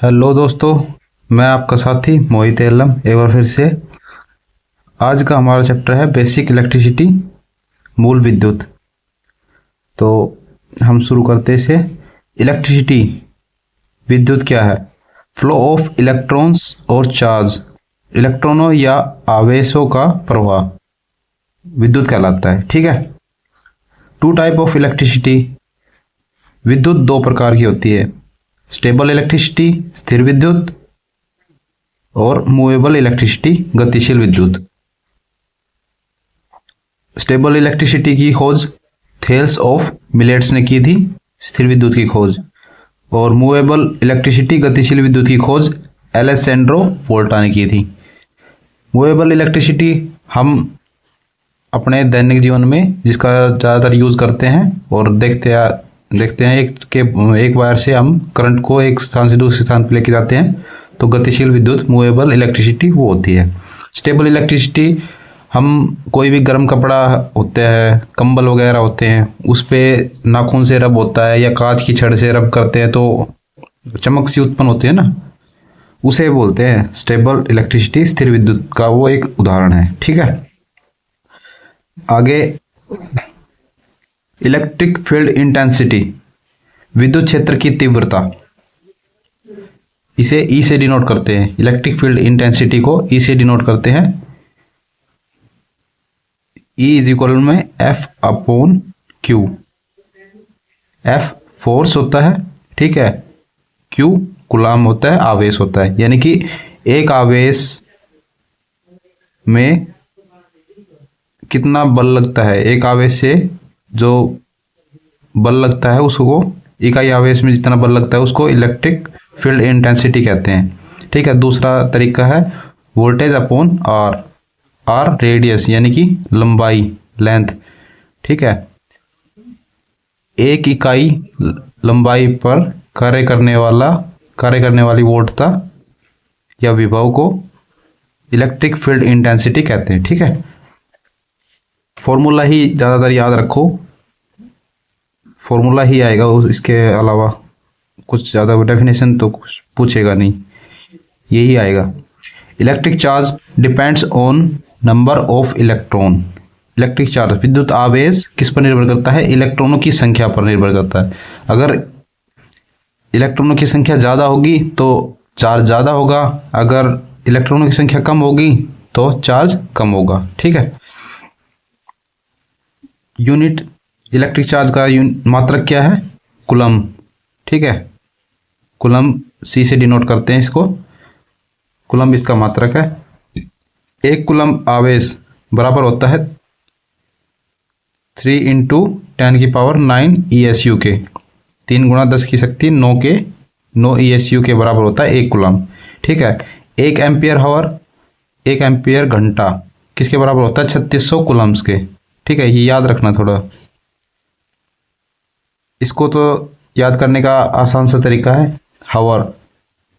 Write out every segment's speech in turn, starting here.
Hello दोस्तों, मैं आपका साथी मोहित एलम एक बार फिर से। आज का हमारा चैप्टर है बेसिक इलेक्ट्रिसिटी, मूल विद्युत। तो हम शुरू करते इसे। इलेक्ट्रिसिटी, विद्युत क्या है? फ्लो ऑफ इलेक्ट्रॉन्स और चार्ज, इलेक्ट्रॉनों या आवेशों का प्रवाह विद्युत कहलाता है। ठीक है। टू टाइप ऑफ इलेक्ट्रिसिटी, विद्युत दो प्रकार की होती है। स्टेबल इलेक्ट्रिसिटी, स्थिर विद्युत, और मूवेबल इलेक्ट्रिसिटी, गतिशील विद्युत। स्टेबल इलेक्ट्रिसिटी की खोज थेल्स ऑफ मिलेट्स ने की थी, स्थिर विद्युत की खोज। और मूवेबल इलेक्ट्रिसिटी, गतिशील विद्युत की खोज एलेसेंड्रो वोल्टा ने की थी। मूवेबल इलेक्ट्रिसिटी हम अपने दैनिक जीवन में जिसका ज़्यादातर यूज करते हैं और देखते हैं एक वायर से हम करंट को एक स्थान से दूसरे स्थान पर लेके जाते हैं। तो गतिशील विद्युत, मूवेबल इलेक्ट्रिसिटी वो होती है। स्टेबल इलेक्ट्रिसिटी, हम कोई भी गर्म कपड़ा होता है, कंबल वगैरह होते हैं, उस पे नाखून से रब होता है या कांच की छड़ से रब करते हैं तो चमक सी उत्पन्न होती है ना, उसे बोलते हैं स्टेबल इलेक्ट्रिसिटी। स्थिर विद्युत का वो एक उदाहरण है। ठीक है। आगे, इलेक्ट्रिक फील्ड इंटेंसिटी, विद्युत क्षेत्र की तीव्रता, इसे ई से डिनोट करते हैं। इलेक्ट्रिक फील्ड इंटेंसिटी को ई से डिनोट करते हैं। E इज इक्वल में F upon Q। F force होता है, ठीक है। Q कूलाम होता है, आवेश होता है। यानी कि एक आवेश में कितना बल लगता है, एक आवेश से जो बल लगता है उसको, इकाई आवेश में जितना बल लगता है उसको इलेक्ट्रिक फील्ड इंटेंसिटी कहते हैं। ठीक है। दूसरा तरीका है voltage upon R. R radius यानी कि लंबाई, लेंथ। ठीक है। एक इकाई लंबाई पर कार्य करने वाली वोल्टता या विभव को इलेक्ट्रिक फील्ड इंटेंसिटी कहते हैं। ठीक है। फॉर्मूला ही ज्यादातर याद रखो, फॉर्मूला ही आएगा, इसके अलावा कुछ ज्यादा डेफिनेशन तो कुछ पूछेगा नहीं, यही आएगा। Electric charge depends on number of electron. Electric charge, विद्युत आवेश किस पर निर्भर करता है? इलेक्ट्रॉनों की संख्या पर निर्भर करता है। अगर इलेक्ट्रॉनों की संख्या ज्यादा होगी तो चार्ज ज्यादा होगा, अगर इलेक्ट्रॉनों की संख्या कम होगी तो चार्ज कम होगा। ठीक है। यूनिट इलेक्ट्रिक चार्ज का मात्रक क्या है? कूलम। ठीक है। कूलम सी से डिनोट करते हैं इसको। कूलम इसका मात्रक है। एक कूलम आवेश बराबर होता है 3 इंटू 10⁹ ESU के। 3 गुणा 10 की शक्ति 9 ESU के बराबर होता है एक कूलम। ठीक है। 1 एम्पियर हावर, 1 एम्पियर घंटा किसके बराबर होता है? 3600 कूलम्स के। ठीक है। ये याद रखना थोड़ा, इसको तो याद करने का आसान सा तरीका है। हावर,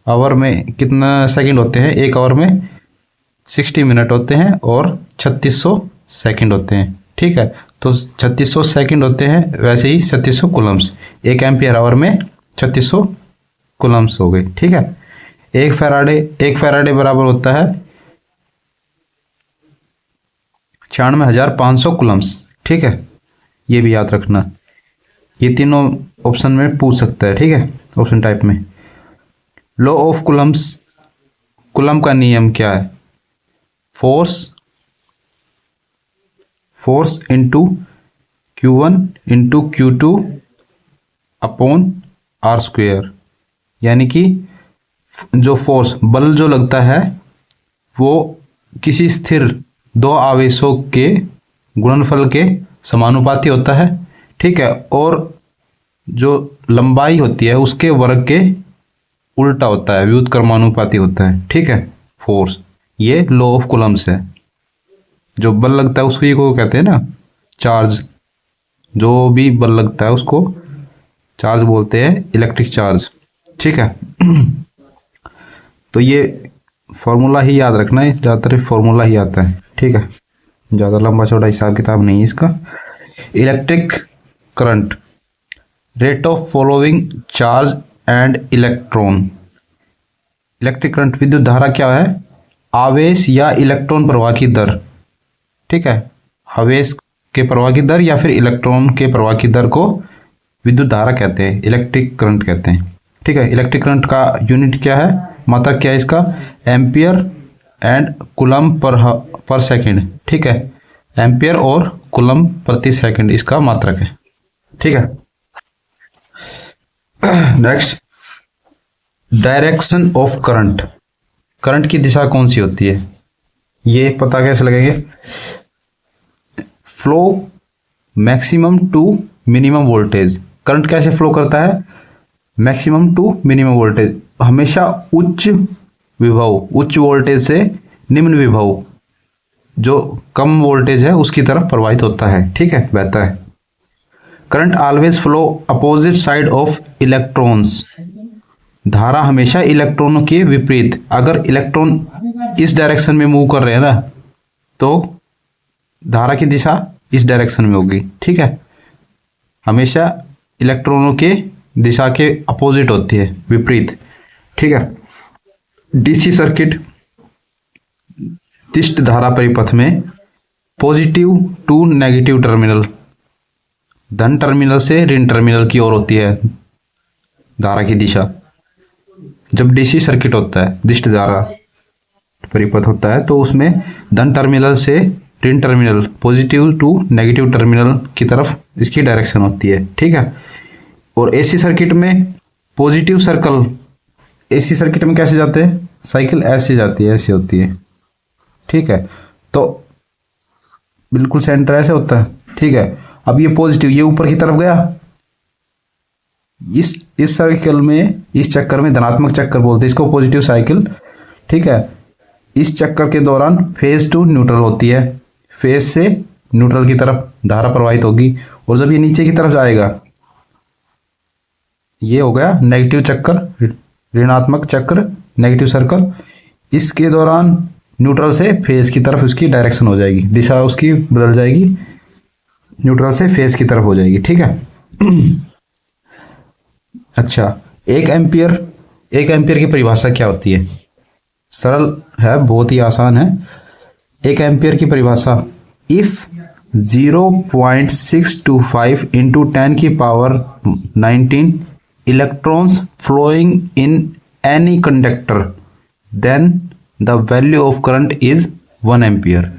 आवर में कितना सेकंड होते हैं? एक आवर में 60 मिनट होते हैं और 3600 सेकंड होते हैं। ठीक है। तो 3600 सेकंड होते हैं, वैसे ही 3600 कूलम्स। 1 एम्पियर आवर में 3600 कूलम्स हो गए। ठीक है। एक फैराडे बराबर होता है 96,500 कूलम्स। ठीक है। ये भी याद रखना, ये तीनों ऑप्शन में पूछ सकता है। ठीक है, ऑप्शन टाइप में। लॉ ऑफ कूलम्स, कूलम का नियम क्या है? Force into Q1 into Q2 upon R square. यानी कि जो फोर्स, बल जो लगता है वो किसी स्थिर दो आवेशों के गुणनफल के समानुपाती होता है। ठीक है। और जो लंबाई होती है उसके वर्ग के उल्टा होता है, व्युत्क्रमानुपाती होता है। ठीक है। फोर्स, ये लॉ ऑफ कूलम्स है। जो बल लगता है उसको ये को कहते हैं ना चार्ज। जो भी बल लगता है उसको चार्ज बोलते हैं, इलेक्ट्रिक चार्ज। ठीक है। तो ये फॉर्मूला ही याद रखना है, ज्यादातर फॉर्मूला ही आता है। ठीक है। ज्यादा लंबा चौड़ा हिसाब किताब नहीं है इसका। Electric current, rate of following charge and electron. Electric current विद्युत धारा क्या है? आवेश या इलेक्ट्रॉन प्रवाह की दर। ठीक है, आवेश के प्रवाह की दर या फिर इलेक्ट्रॉन के प्रवाह की दर को विद्युत धारा कहते हैं, इलेक्ट्रिक करंट कहते हैं। ठीक है, इलेक्ट्रिक करंट का यूनिट क्या है, मात्रक क्या है इसका? Ampere and coulomb per second. ठीक है, एम्पियर और कूलम प्रति सेकंड इसका मात्रक है। ठीक है, next, direction of current. Current की दिशा कौन सी होती है, ये पता कैसे लगेंगे? Flow maximum to minimum voltage. Current कैसे फ्लो करता है? मैक्सिमम टू मिनिमम वोल्टेज, हमेशा उच्च विभव, उच्च वोल्टेज से निम्न विभव, जो कम वोल्टेज है उसकी तरफ प्रवाहित होता है। ठीक है, बहता है। Current always flow opposite side of electrons. धारा हमेशा इलेक्ट्रॉनों के विपरीत, अगर इलेक्ट्रॉन इस डायरेक्शन में मूव कर रहे हैं ना, तो धारा की दिशा इस डायरेक्शन में होगी। ठीक है, हमेशा इलेक्ट्रॉनों के दिशा के अपोजिट होती है, विपरीत। ठीक है, डीसी सर्किट दिष्ट धारा परिपथ में पॉजिटिव टू नेगेटिव टर्मिनल, धन टर्मिनल से ऋण टर्मिनल की ओर होती है धारा की दिशा। जब डीसी सर्किट होता है, दिष्ट धारा परिपथ होता है, तो उसमें धन टर्मिनल से ऋण terminal, positive to negative terminal की तरफ इसकी डायरेक्शन होती है। ठीक है, और एसी सर्किट में पॉजिटिव सर्कल, एसी सर्किट में कैसे जाते हैं? साइकिल ऐसे जाती है, ऐसे होती है। ठीक है, तो बिल्कुल सेंटर ऐसे होता है। ठीक है, अब ये पॉजिटिव, ये ऊपर की तरफ गया, इस सर्कल में, इस चक्कर में धनात्मक चक्कर बोलते हैं इसको, पॉजिटिव साइकिल। ठीक है, इस चक्कर के दौरान फेज टू न्यूट्रल होती है, फेज से न्यूट्रल की तरफ धारा प्रवाहित होगी। और जब ये नीचे की तरफ जाएगा, ये हो गया नेगेटिव चक्कर, ऋणात्मक चक्र, नेगेटिव सर्कल। इसके दौरान न्यूट्रल से फेज की तरफ उसकी डायरेक्शन हो जाएगी, दिशा उसकी बदल जाएगी, न्यूट्रल से फेज की तरफ हो जाएगी। ठीक है। अच्छा, 1 एम्पियर की परिभाषा क्या होती है? सरल है, बहुत ही आसान है। 1 एम्पियर की परिभाषा, इफ 0.625 इंटू 10 की power 19 electrons flowing in any conductor, then the value of current is 1 ampere.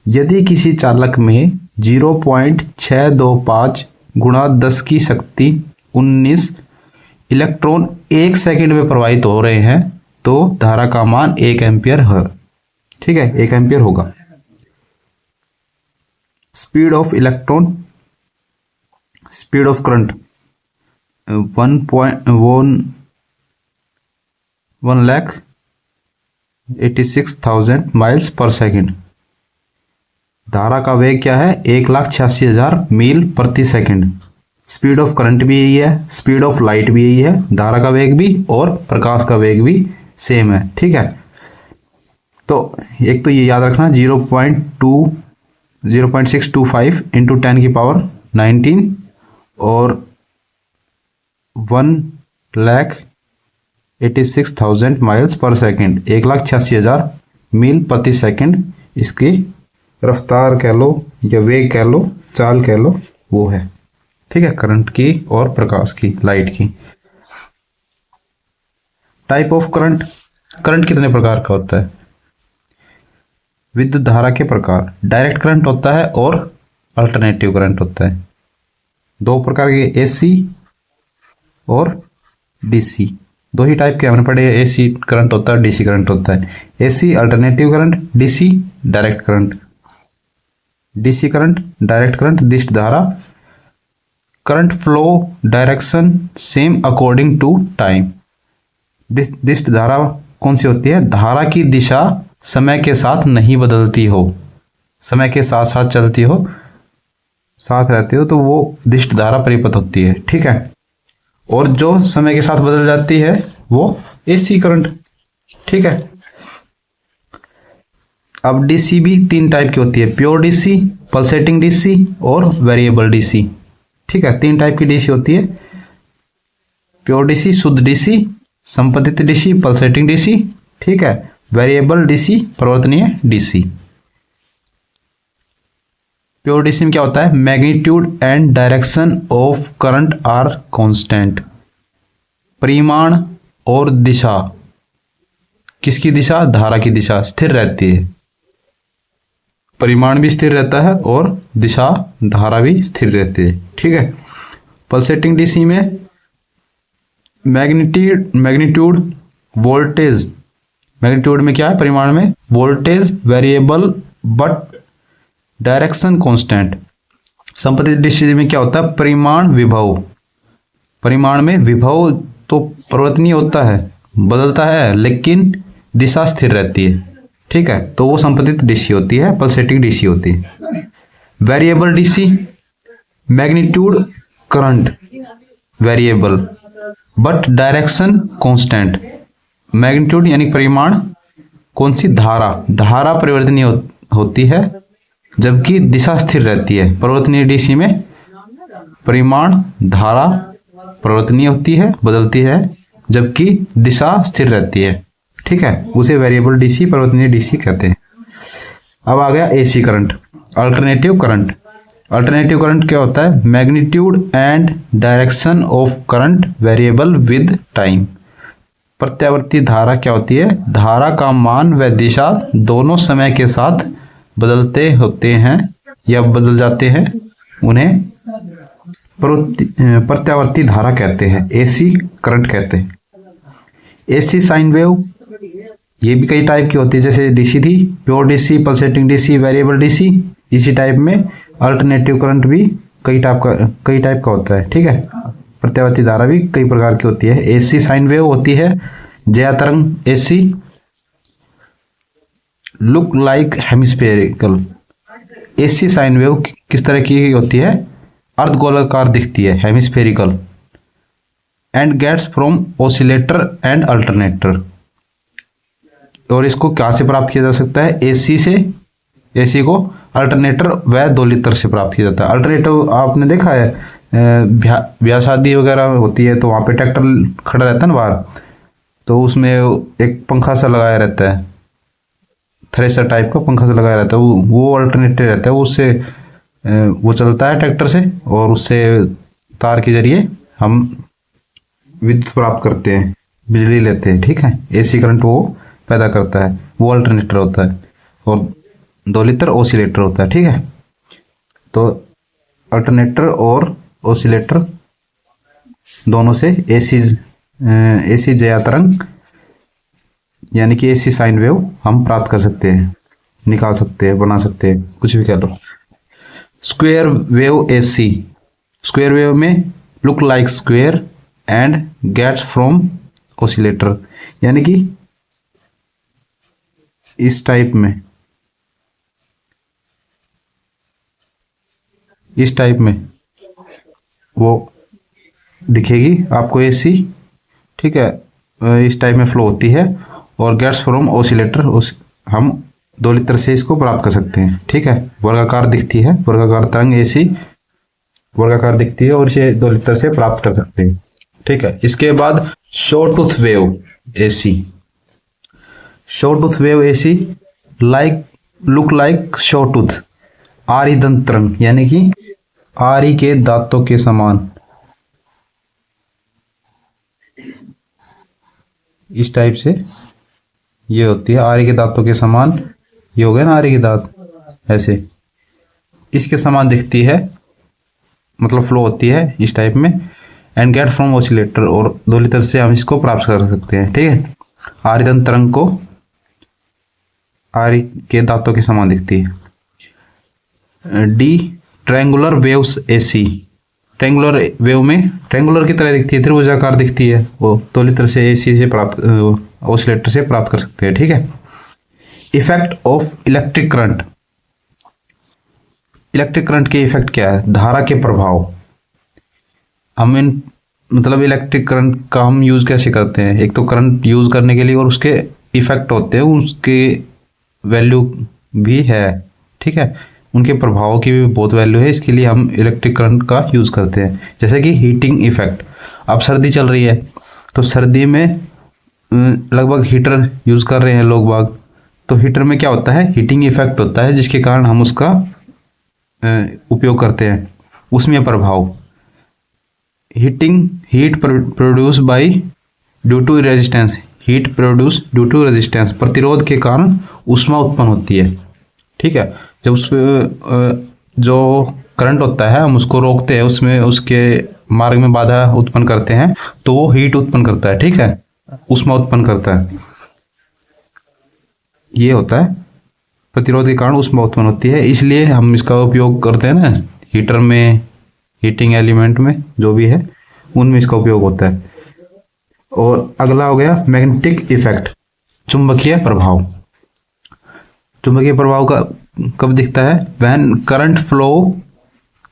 यदि किसी चालक में 0.625 गुणा 10 की शक्ति 19 इलेक्ट्रॉन 1 सेकंड में प्रवाहित हो रहे हैं, तो धारा का मान 1 एम्पियर है। ठीक है, 1 एम्पियर होगा। Speed of electron, speed of current 1,86,000 miles per second. धारा का वेग क्या है? 1,86,000 मील प्रति सेकंड। स्पीड ऑफ करंट भी यही है, स्पीड ऑफ लाइट भी यही है, धारा का वेग भी और प्रकाश का वेग भी सेम है। ठीक है, तो एक तो ये याद रखना, 0.625 इंटू 10 की पावर 19 और 1,86,000 माइल्स पर सेकंड, 1,86,000 मील प्रति सेकंड इसकी रफ्तार कह लो या वेग कह लो, चाल कह लो, वो है। ठीक है, करंट की और प्रकाश की, लाइट की। टाइप ऑफ करंट, करंट कितने प्रकार का होता है? विद्युत धारा के प्रकार, डायरेक्ट करंट होता है और अल्टरनेटिव करंट होता है। 2 प्रकार के, एसी और डीसी, 2 ही टाइप के हमने पढ़े। एसी करंट होता है, डीसी करंट होता है। AC alternative current, DC direct current. DC current, direct current, दिष्ट धारा। Current flow direction same according to time. दिष्ट धारा कौन सी होती है? धारा की दिशा समय के साथ नहीं बदलती हो, समय के साथ साथ चलती हो, साथ रहती हो, तो वो दिष्ट धारा परिपथ होती है। ठीक है, और जो समय के साथ बदल जाती है वो एसी करंट। ठीक है, अब डीसी भी 3 टाइप की होती है, प्योर डीसी, पल्सेटिंग डीसी और वेरिएबल डीसी। ठीक है, 3 टाइप की डीसी होती है, प्योर डीसी, शुद्ध डीसी, संपतित डीसी, पल्सेटिंग डीसी, ठीक है, वेरिएबल डीसी, परिवर्तनीय डीसी। प्योर डीसी में क्या होता है, magnitude and direction of current are constant. परिमाण और दिशा, किसकी दिशा, धारा की दिशा स्थिर रहती है। परिमाण भी स्थिर रहता है और दिशा, धारा भी स्थिर रहती है, ठीक है। पल्सेटिंग डीसी में मैग्नीट्यूड, वोल्टेज, मैग्नीट्यूड में क्या है, परिमाण में voltage variable but direction constant. संपतित डीसी में क्या होता है, परिमाण विभव, परिमाण में विभव तो परिवर्तनीय होता है, बदलता है, लेकिन दिशा स्थिर रहती है, ठीक है, तो वो संपतित डीसी होती है, पल्सेटिंग डीसी होती है। Variable DC, magnitude current variable but direction constant. Magnitude यानी परिमाण, कौन सी, धारा, धारा परिवर्तनीय होती है जबकि दिशा स्थिर रहती है। परिवर्तनीय डीसी में परिमाण, धारा परिवर्तनीय होती है, बदलती है, जबकि दिशा स्थिर रहती है, ठीक है, उसे वेरिएबल डीसी, परिवर्तनीय डीसी कहते हैं। अब आ गया AC current, alternative current. Alternative current क्या होता है, magnitude and direction of current variable with time. प्रत्यावर्ती धारा क्या होती है, धारा का मान व दिशा दोनों समय के साथ बदलते होते हैं या बदल जाते हैं, उन्हें प्रत्यावर्ती धारा कहते हैं, एसी करंट कहते हैं। एसी साइन वेव, ये भी कई टाइप की होती है, जैसे डीसी थी, pure DC, pulsating DC, variable DC. इसी टाइप में अल्टरनेटिव करंट भी कई टाइप का होता है, ठीक है। प्रत्यावर्ती धारा भी कई प्रकार की होती है। एसी साइन वेव होती है, ज्या तरंग AC, look like hemispherical. AC sine wave किस तरह की होती है, अर्धगोलाकार दिखती है, hemispherical, and gets from oscillator and alternator. और इसको क्या से प्राप्त किया जा सकता है, एसी से, एसी को अल्टरनेटर व दोलित्र से प्राप्त किया जाता है। अल्टरनेटर आपने देखा है, ब्याह शादी वगैरह होती है तो वहां पे ट्रैक्टर खड़ा रहता है ना बाहर, तो उसमें एक पंखा सा लगाया रहता है, थ्रेशर टाइप का पंखा सा लगाया रहता है, वो अल्टरनेटर रहता है, उससे वो चलता है ट्रैक्टर से, और उससे तार के जरिए हम विद्युत प्राप्त करते हैं, बिजली लेते हैं, ठीक है। एसी करंट वो पैदा करता है, वो अल्टरनेटर होता है, और दोलित्र ऑसिलेटर होता है, ठीक है। तो अल्टरनेटर और ऑसिलेटर दोनों से एसी ज्या तरंग यानी कि एसी साइन वेव हम प्राप्त कर सकते हैं, निकाल सकते हैं, बना सकते हैं, कुछ भी कह लो। Square wave AC, square wave में look like square and gets from oscillator, यानी कि इस टाइप में वो दिखेगी आपको एसी, ठीक है, इस टाइप में फ्लो होती है, और गेट्स फ्रॉम ऑसिलेटर, हम दोलित्र से इसको प्राप्त कर सकते हैं, ठीक है। वर्गाकार दिखती है, वर्गाकार तरंग एसी वर्गाकार दिखती है, और इसे दोलित्र से प्राप्त कर सकते हैं, ठीक है। इसके बाद short tooth wave AC, short tooth wave AC look like short tooth, आरी दंत तरंग, यानी कि आरी के दांतों के समान, इस टाइप से ये होती है, आरी के दांतों के समान, ये हो गया ना आरी के दांत, ऐसे इसके समान दिखती है, मतलब फ्लो होती है इस टाइप में। एंड गेट फ्रॉम ऑसिलेटर, और दोलित्र से हम इसको प्राप्त कर सकते हैं, ठीक है। आरीदंत तरंग को आरी के दांतों के समान दिखती है। D triangular waves AC, triangular wave में ट्रायंगुलर की तरह दिखती है, त्रिभुजाकार दिखती है, वो दोलित्र से एसी से प्राप्त, ऑसिलेटर से प्राप्त कर सकते हैं, ठीक है। Effect of electric current, electric current के इफेक्ट क्या है, धारा के प्रभाव। हम इन मतलब इलेक्ट्रिक करंट का हम यूज कैसे करते हैं, एक तो करंट यूज करने के लिए, और उसके इफेक्ट होते हैं, उसके वैल्यू भी है, ठीक है, उनके प्रभाव की भी बहुत वैल्यू है, इसके लिए हम इलेक्ट्रिक करंट का यूज करते हैं। जैसे कि हीटिंग इफेक्ट, अब सर्दी चल रही है तो सर्दी में लगभग हीटर यूज़ कर रहे हैं लोग बाग, तो हीटर में क्या होता है, हीटिंग इफेक्ट होता है जिसके कारण हम उसका उपयोग करते हैं। उसमें प्रभाव, heat produce by due to resistance, heat produce due to resistance, प्रतिरोध के कारण ऊष्मा उत्पन्न होती है। ठीक है, जब उस जो करंट होता है हम उसको रोकते हैं, उसमें उसके मार्ग में बाधा उत्पन्न करते हैं, तो वो हीट उत्पन्न करता है। ठीक है, ऊष्मा उत्पन्न करता है, ये होता है प्रतिरोध के कारण ऊष्मा उत्पन्न होती है, इसलिए हम इसका उपयोग करते हैं ना हीटर में, हीटिंग एलिमेंट में जो भी है उनमें इसका उपयोग होता है। और अगला हो गया मैग्नेटिक इफेक्ट, चुंबकीय प्रभाव। चुंबकीय प्रभाव का कब दिखता है, when current flow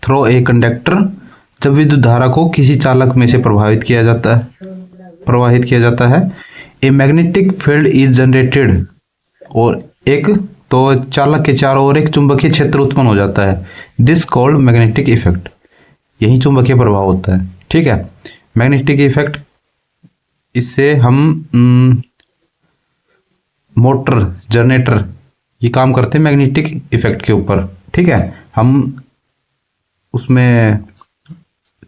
through a conductor, जब विद्युत धारा को किसी चालक में से प्रवाहित किया जाता है। A magnetic field is generated, और एक तो चालक के चारों ओर एक चुंबकीय क्षेत्र उत्पन्न हो जाता है। दिस कॉल्ड मैग्नेटिक इफेक्ट, यही चुंबकीय प्रभाव होता है। ठीक है, मैग्नेटिक इफेक्ट, इससे हम मोटर, जनरेटर ये काम करते हैं मैग्नेटिक इफेक्ट के ऊपर। ठीक है, हम उसमें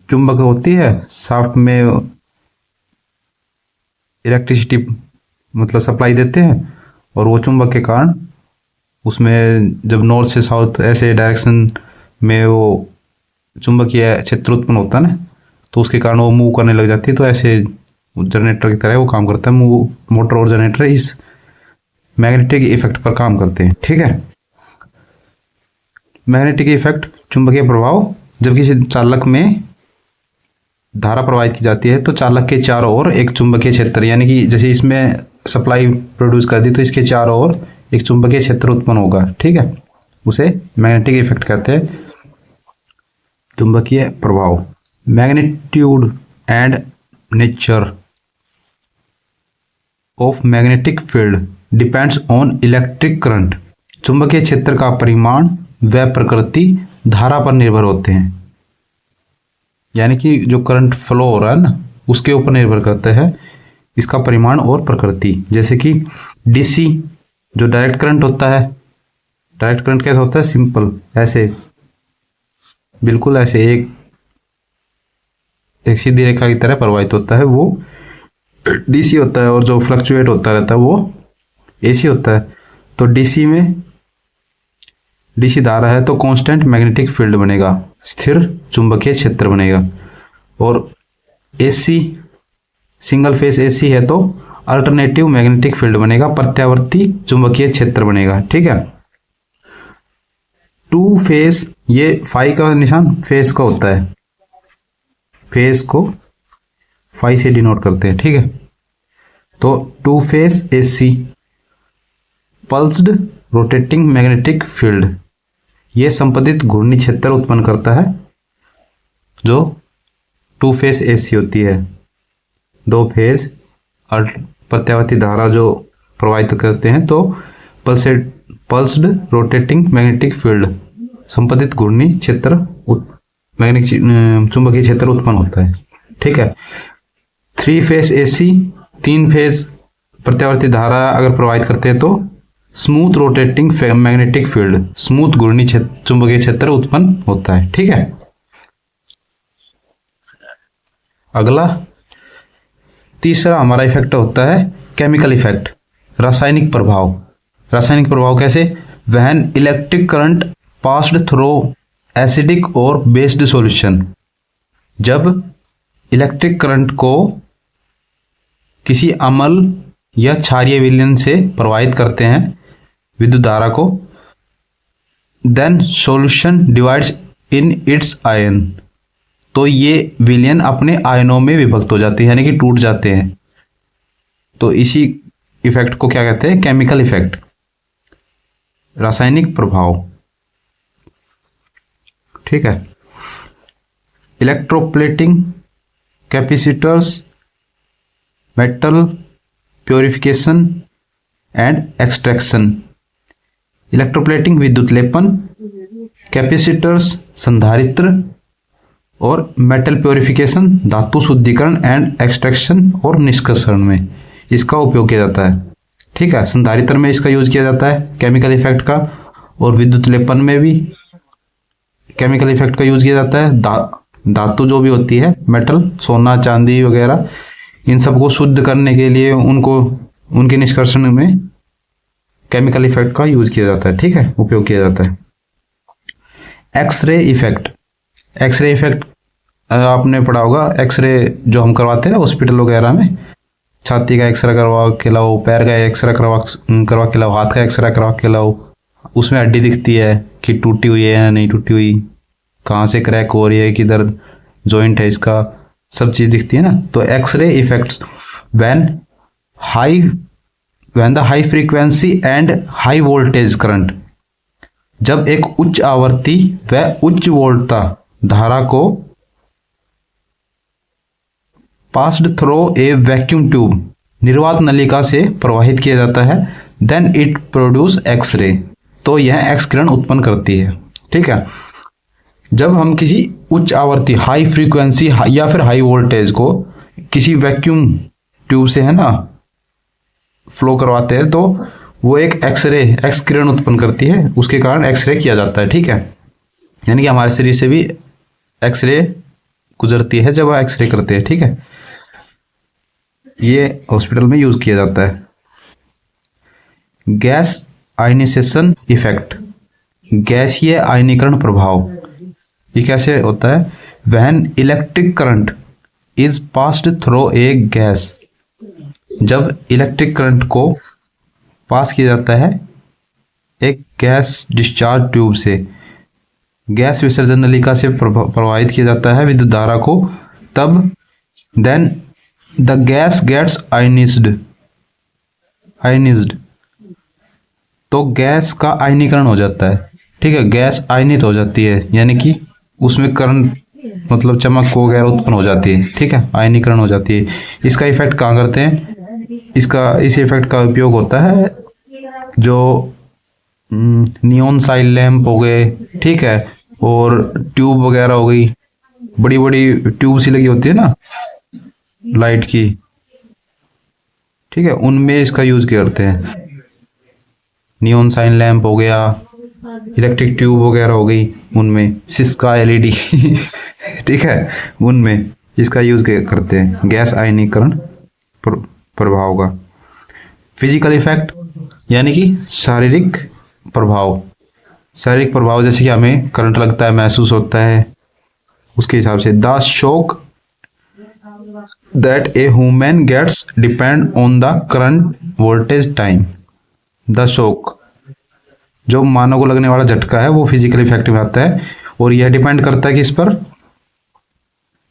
चुंबक होती है, शाफ्ट में इलेक्ट्रिसिटी मतलब सप्लाई देते हैं, और वो चुंबक के कारण उसमें जब नॉर्थ से साउथ ऐसे डायरेक्शन में वो चुंबकीय क्षेत्र उत्पन्न होता है ना, तो उसके कारण वो मूव करने लग जाती है। तो ऐसे जनरेटर की तरह वो काम करता है, मोटर और जनरेटर इस मैग्नेटिक इफेक्ट पर काम करते हैं। ठीक है, मैग्नेटिक इफेक्ट, चुंबकीय प्रभाव, जब किसी चालक में धारा प्रवाहित की जाती है तो चालक के चारों ओर एक चुंबकीय क्षेत्र, यानी कि जैसे इसमें सप्लाई प्रोड्यूस कर दी तो इसके चारों ओर एक चुंबकीय क्षेत्र उत्पन्न होगा। ठीक है, उसे मैग्नेटिक इफेक्ट कहते हैं, चुंबकीय प्रभाव। Magnitude and nature of magnetic field depends on electric current, चुंबकीय क्षेत्र का परिमाण व प्रकृति धारा पर निर्भर होते हैं। यानी कि जो करंट फ्लो हो रहा है ना उसके ऊपर निर्भर करता है इसका परिमाण और प्रकृति। जैसे कि डीसी जो डायरेक्ट करंट होता है, डायरेक्ट करंट कैसा होता है, सिंपल ऐसे, बिल्कुल ऐसे एक सीधी रेखा की तरह प्रवाहित होता है, वो डीसी होता है। और जो फ्लक्चुएट होता रहता है वो एसी होता है। तो डीसी में, डीसी धारा है तो कांस्टेंट मैग्नेटिक फील्ड बनेगा, स्थिर चुंबकीय क्षेत्र बनेगा। और एसी, सिंगल फेस एसी है तो अल्टरनेटिव मैग्नेटिक फील्ड बनेगा, प्रत्यावर्ती चुंबकीय क्षेत्र बनेगा। ठीक है, टू फेस, ये फाई का निशान फेस का होता है, फेस को फाई से डिनोट करते हैं। ठीक है, तो two phase AC pulsed rotating magnetic field, ये संपतित घूर्णी क्षेत्र उत्पन्न करता है जो टू फेस एसी होती है, दो फेज प्रत्यावर्ती धारा जो प्रवाहित करते हैं। तो पल्स्ड रोटेटिंग मैग्नेटिक फील्ड, संपतित घूर्णी क्षेत्र, मैग्नेटिक चुंबकीय क्षेत्र उत्पन्न होता है। ठीक है, थ्री फेस एसी, तीन फेज प्रत्यावर्ती धारा अगर प्रवाहित करते हैं तो smooth rotating magnetic field, smooth घूर्णी चुंबकीय क्षेत्र उत्पन्न होता है। ठीक है, अगला तीसरा हमारा इफेक्ट होता है केमिकल इफेक्ट, रासायनिक प्रभाव। रासायनिक प्रभाव कैसे, when electric current passed through acidic और बेस्ड सॉल्यूशन, जब इलेक्ट्रिक करंट को किसी अम्ल या क्षारीय विलयन से प्रवाहित करते हैं, विद्युत धारा को, then solution divides in its ion, तो ये विलयन अपने आयनों में विभक्त हो जाते हैं, यानी कि टूट जाते हैं। तो इसी इफेक्ट को क्या कहते हैं, केमिकल इफेक्ट, रासायनिक प्रभाव। ठीक है, electroplating, capacitors, metal purification and extraction. Electroplating विद्युत लेपन, कैपेसिटर्स संधारित्र, और मेटल प्योरिफिकेशन धातु शुद्धिकरण एंड एक्सट्रैक्शन और निष्कर्षण में। इसका उपयोग किया जाता है। ठीक है, संधारित्र में इसका यूज किया जाता है केमिकल इफेक्ट का, और विद्युत लेपन में भी केमिकल इफेक्ट का यूज किया जाता है। धातु जो भी होती है, मेटल, सोना चांदी वगैरह, इन सबको शुद्ध करने के लिए उनको उनके निष्कर्षण में केमिकल इफेक्ट का यूज किया जाता है। ठीक है, उपयोग किया जाता है। X ray effect. एक्सरे इफेक्ट आपने पढ़ा होगा, एक्सरे जो हम करवाते हैं ना हॉस्पिटल वगैरह में, छाती का एक्सरे करवा के लाओ, पैर का एक्सरे करवा के लाओ, हाथ का एक्सरे करवा के लाओ, उसमें हड्डी दिखती है कि टूटी हुई है या नहीं टूटी हुई, कहाँ से क्रैक हो रही है, किधर जॉइंट है इसका, सब चीज़ दिखती है ना। तो X ray effects when the high frequency and high voltage current, जब एक उच्च आवर्ती व उच्च वोल्टता धारा को passed through a vacuum tube, निर्वात नलिका से प्रवाहित किया जाता है, देन इट प्रोड्यूस एक्सरे, तो यह एक्स किरण उत्पन्न करती है। ठीक है, जब हम किसी उच्च आवर्ती हाई फ्रीक्वेंसी या फिर हाई वोल्टेज को किसी वैक्यूम ट्यूब से है ना फ्लो करवाते हैं, तो वो एक एक्स किरण उत्पन्न करती है, उसके कारण एक्सरे किया जाता है। ठीक है, यानी कि हमारे शरीर से भी एक्सरे गुजरती है जब एक्सरे करते हैं। ठीक है, ये हॉस्पिटल में यूज किया जाता है। गैस आयनाइजेशन इफेक्ट, गैसीय आयनीकरण प्रभाव, ये कैसे होता है? When electric current is passed through a gas, जब इलेक्ट्रिक करंट को पास किया जाता है एक गैस डिस्चार्ज ट्यूब से, गैस विसर्जन नलिका से प्रवाहित किया जाता है विद्युत धारा को, तब देन द गैस गेट्स आयनिज्ड, तो गैस का आयनीकरण हो जाता है। ठीक है, गैस आयनित हो जाती है, यानी कि उसमें करंट मतलब चमक वगैरह उत्पन्न हो जाती है। ठीक है, आयनीकरण हो जाती है। इसका इफेक्ट कहाँ करते हैं? इस इफेक्ट का उपयोग होता है जो नियॉन साइड लैंप हो गए, ठीक है, और ट्यूब वगैरह हो गई, बड़ी बड़ी ट्यूब सी लगी होती है ना लाइट की, ठीक है, उनमें इसका यूज करते हैं। नियॉन साइन लैंप हो गया, इलेक्ट्रिक ट्यूब वगैरह हो गई, उनमें सिस्का एलईडी ठीक है, उनमें इसका यूज करते हैं गैस आयनीकरण प्रभाव का। फिजिकल इफेक्ट यानी कि शारीरिक प्रभाव। शारीरिक प्रभाव जैसे कि हमें करंट लगता है, महसूस होता है, उसके हिसाब से the shock that a human gets depend on the current voltage time. The shock, जो मानव को लगने वाला झटका है, वो फिजिकल इफेक्ट में आता है, और यह डिपेंड करता है कि इस पर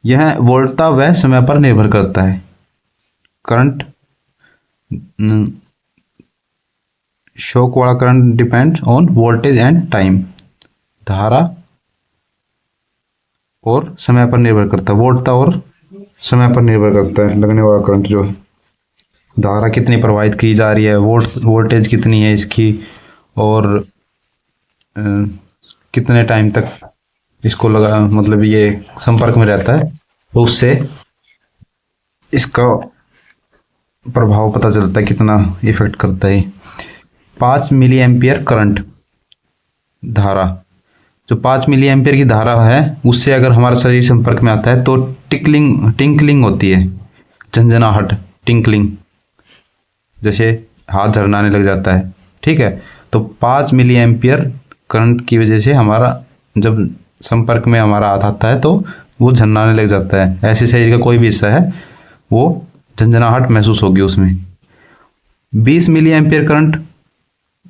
यह वोल्टता व समय पर निर्भर करता है। करंट शॉक वाला current depend on voltage and time, धारा और समय पर निर्भर करता है, वोल्टता और समय पर निर्भर करता है लगने वाला करंट जो है। धारा कितनी प्रवाहित की जा रही है, वोल्टेज कितनी है इसकी, और कितने टाइम तक इसको लगा मतलब ये संपर्क में रहता है, तो उससे इसका प्रभाव पता चलता है कितना इफेक्ट करता है। 5 मिली एम्पियर करंट धारा, जो 5 मिली एम्पियर की धारा है, उससे अगर हमारा शरीर संपर्क में आता है तो टिंकलिंग होती है, झंझनाहट, टिंकलिंग, जैसे हाथ झरनाने लग जाता है। ठीक है, तो 5 मिली एम्पियर करंट की वजह से हमारा जब संपर्क में हमारा हाथ आता है तो वो झरनाने लग जाता है। ऐसे शरीर का कोई भी हिस्सा है वो झंझनाहट महसूस होगी उसमें। 20 मिली एम्पियर करंट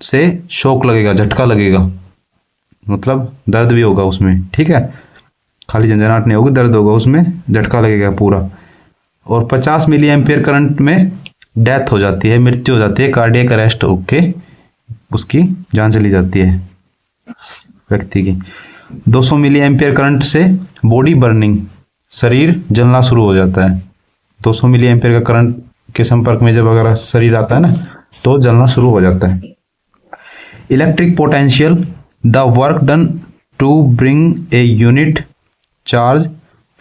से शॉक लगेगा, झटका लगेगा, मतलब दर्द भी होगा उसमें। ठीक है, खाली झंझनाहट नहीं होगी, दर्द होगा उसमें, झटका लगेगा पूरा। और 50 मिली एम्पियर करंट में डेथ हो जाती है, मृत्यु हो जाती है, कार्डियक अरेस्ट होके उसकी जान चली जाती है व्यक्ति की। 200 मिली एम्पियर करंट से बॉडी बर्निंग, शरीर जलना शुरू हो जाता है। 200 मिली एम्पियर का करंट के संपर्क में जब अगर शरीर आता है ना तो जलना शुरू हो जाता है। Electric potential, the work done to bring a unit charge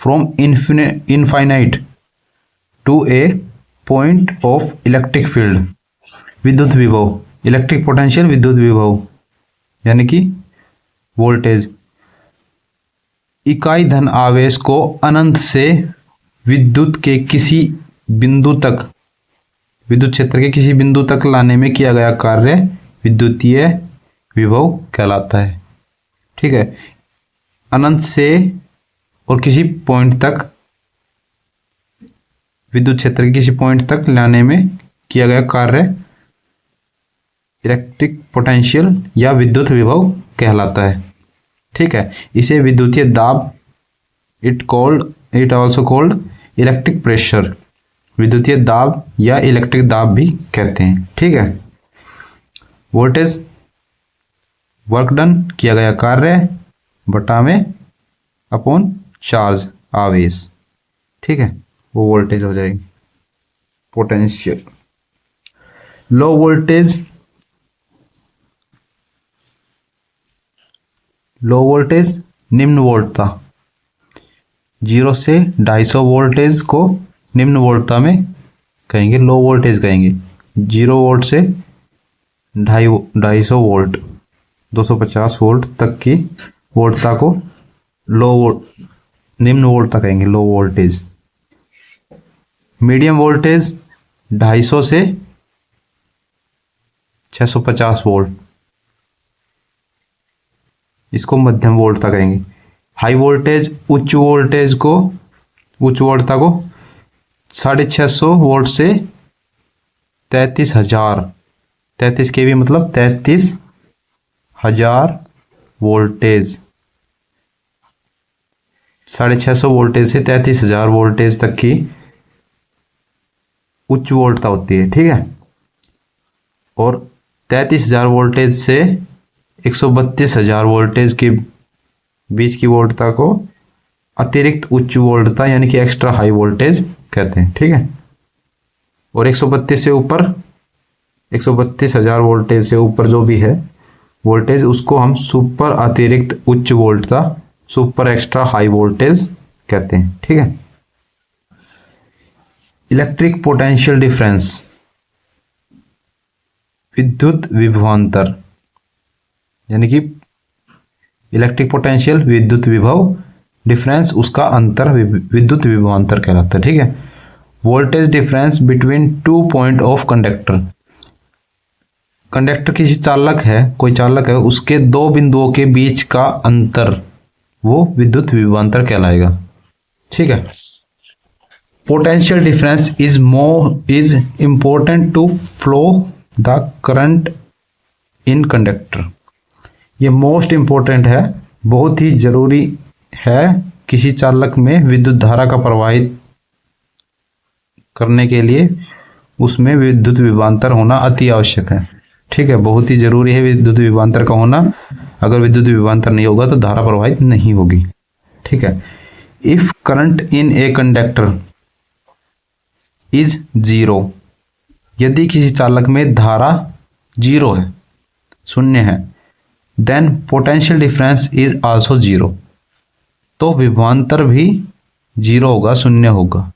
from infinite to a point of electric field, विद्युत विभव, इलेक्ट्रिक पोटेंशियल विद्युत विभव यानी कि वोल्टेज। इकाई धन आवेश को अनंत से विद्युत के किसी बिंदु तक, विद्युत क्षेत्र के किसी बिंदु तक लाने में किया गया कार्य विद्युतीय विभव कहलाता है। ठीक है, अनंत से और किसी पॉइंट तक, विद्युत क्षेत्र के किसी पॉइंट तक लाने में किया गया कार्य इलेक्ट्रिक पोटेंशियल या विद्युत विभव कहलाता है। ठीक है, इसे विद्युतीय दाब, it also called electric pressure, विद्युतीय दाब या इलेक्ट्रिक दाब भी कहते हैं। ठीक है, वोल्टेज वर्क डन, किया गया कार्य बटा में अपॉन चार्ज आवेश। ठीक है, वो वोल्टेज हो जाएगी। पोटेंशियल, लो वोल्टेज निम्न वोल्टता, 0 से 250 वोल्टेज को निम्न वोल्टता में कहेंगे, लो वोल्टेज कहेंगे। 0 वोल्ट से 250 वोल्ट, 250 वोल्ट तक की वोल्टता को निम्न वोल्टता कहेंगे, लो वोल्टेज। मीडियम वोल्टेज 250 से 650 वोल्ट, इसको मध्यम वोल्टता कहेंगे। हाई वोल्टेज, उच्च वोल्टता को 650 वोल्ट से 33 kV मतलब 33,000 वोल्टेज, 650 वोल्टेज से 33,000 वोल्टेज तक की उच्च वोल्टता होती है। ठीक है, और 33,000 वोल्टेज से 132,000 वोल्टेज के बीच की वोल्टता को अतिरिक्त उच्च वोल्टता यानी कि एक्स्ट्रा हाई वोल्टेज कहते हैं। ठीक है, और 132 से ऊपर, 132,000 वोल्टेज से ऊपर जो भी है वोल्टेज, उसको हम सुपर अतिरिक्त उच्च वोल्टता, सुपर एक्स्ट्रा हाई वोल्टेज कहते हैं। ठीक है, इलेक्ट्रिक पोटेंशियल डिफरेंस, विद्युत विभवांतर यानी कि इलेक्ट्रिक पोटेंशियल विद्युत विभव, डिफरेंस उसका अंतर विद्युत विभवांतर कहलाता है। ठीक है, voltage difference between 2 point of conductor किसी चालक है, कोई चालक है, उसके 2 बिंदुओं के बीच का अंतर वो विद्युत विभवांतर कहलाएगा। ठीक है, potential difference is important to flow the current in conductor, ये मोस्ट इंपॉर्टेंट है, बहुत ही जरूरी है किसी चालक में विद्युत धारा का प्रवाहित करने के लिए, उसमें विद्युत विभवांतर होना अति आवश्यक है। ठीक है, बहुत ही जरूरी है विद्युत विभवांतर का होना, अगर विद्युत विभवांतर नहीं होगा तो धारा प्रवाहित नहीं होगी। ठीक है, if current in a conductor is 0, यदि किसी चालक में धारा 0 है, शून्य है, then potential difference is also 0, तो विभवांतर भी 0 होगा, शून्य होगा।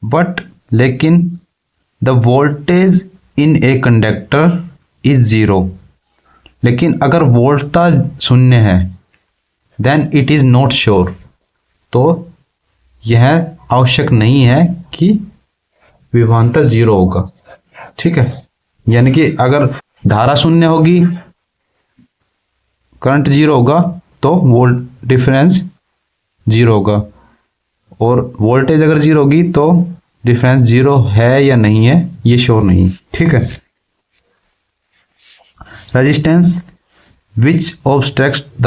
बट लेकिन the voltage in a conductor is 0, लेकिन अगर वोल्टता शून्य है, then it is not sure, तो यह आवश्यक नहीं है कि विभवांतर 0 होगा। ठीक है, यानी कि अगर धारा शून्य होगी, करंट 0 होगा, तो वोल्ट डिफरेंस 0 होगा, और वोल्टेज अगर 0 होगी तो डिफरेंस 0 है या नहीं है ये श्योर नहीं। ठीक है, resistance which obstructs the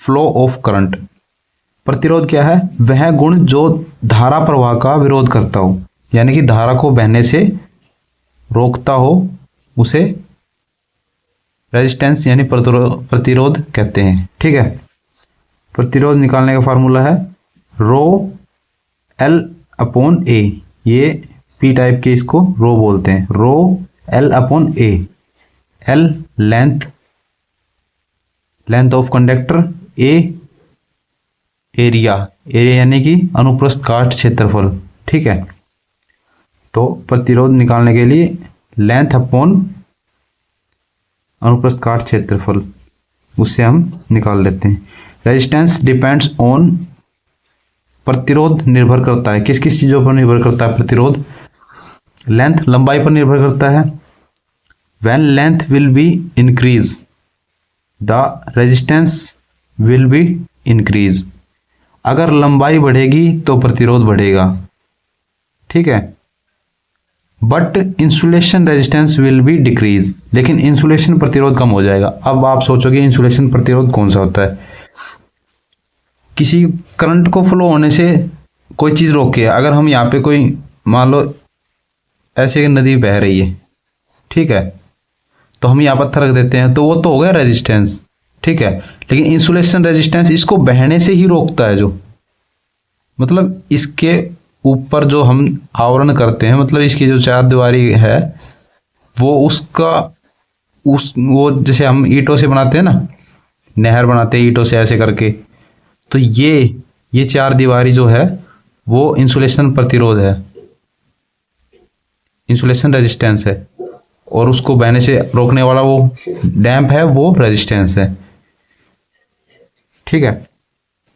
flow of current, प्रतिरोध क्या है? वह गुण जो धारा प्रवाह का विरोध करता हो, यानी कि धारा को बहने से रोकता हो, उसे रेजिस्टेंस यानी प्रतिरोध कहते हैं। ठीक है, प्रतिरोध निकालने का फार्मूला है रो एल अपॉन ए, ये पी टाइप के इसको रो बोलते हैं, rho L upon A. L length of conductor, A area यानी कि अनुप्रस्थ काट क्षेत्रफल। ठीक है। तो प्रतिरोध निकालने के लिए लेंथ अपॉन अनुप्रस्थ काट क्षेत्रफल, उससे हम निकाल लेते हैं। रेजिस्टेंस डिपेंड्स ऑन, प्रतिरोध निर्भर करता है किस किस चीजों पर निर्भर करता है प्रतिरोध? लेंथ, लंबाई पर निर्भर करता है। When length will be increase the resistance will be increase, अगर लंबाई बढ़ेगी तो प्रतिरोध बढ़ेगा, ठीक है। But insulation resistance will be decrease, लेकिन इंसुलेशन प्रतिरोध कम हो जाएगा। अब आप सोचोगे इंसुलेशन प्रतिरोध कौन सा होता है? किसी करंट को फ्लो होने से कोई चीज रोके, अगर हम यहाँ पे कोई मान लो ऐसे नदी बह रही है, ठीक है, तो हम यहाँ पत्थर रख देते हैं तो वो तो हो गया रेजिस्टेंस, ठीक है। लेकिन इंसुलेशन रेजिस्टेंस इसको बहने से ही रोकता है, जो मतलब इसके ऊपर जो हम आवरण करते हैं, मतलब इसकी जो चार दीवारी है वो उसका वो जैसे हम ईंटों से बनाते हैं ना, नहर बनाते हैं ईंटों से ऐसे करके, तो ये चार दीवारी जो है वो इंसुलेशन प्रतिरोध है, इंसुलेशन रेजिस्टेंस है, और उसको बहने से रोकने वाला वो डैम्प है, वो रेजिस्टेंस है, ठीक है।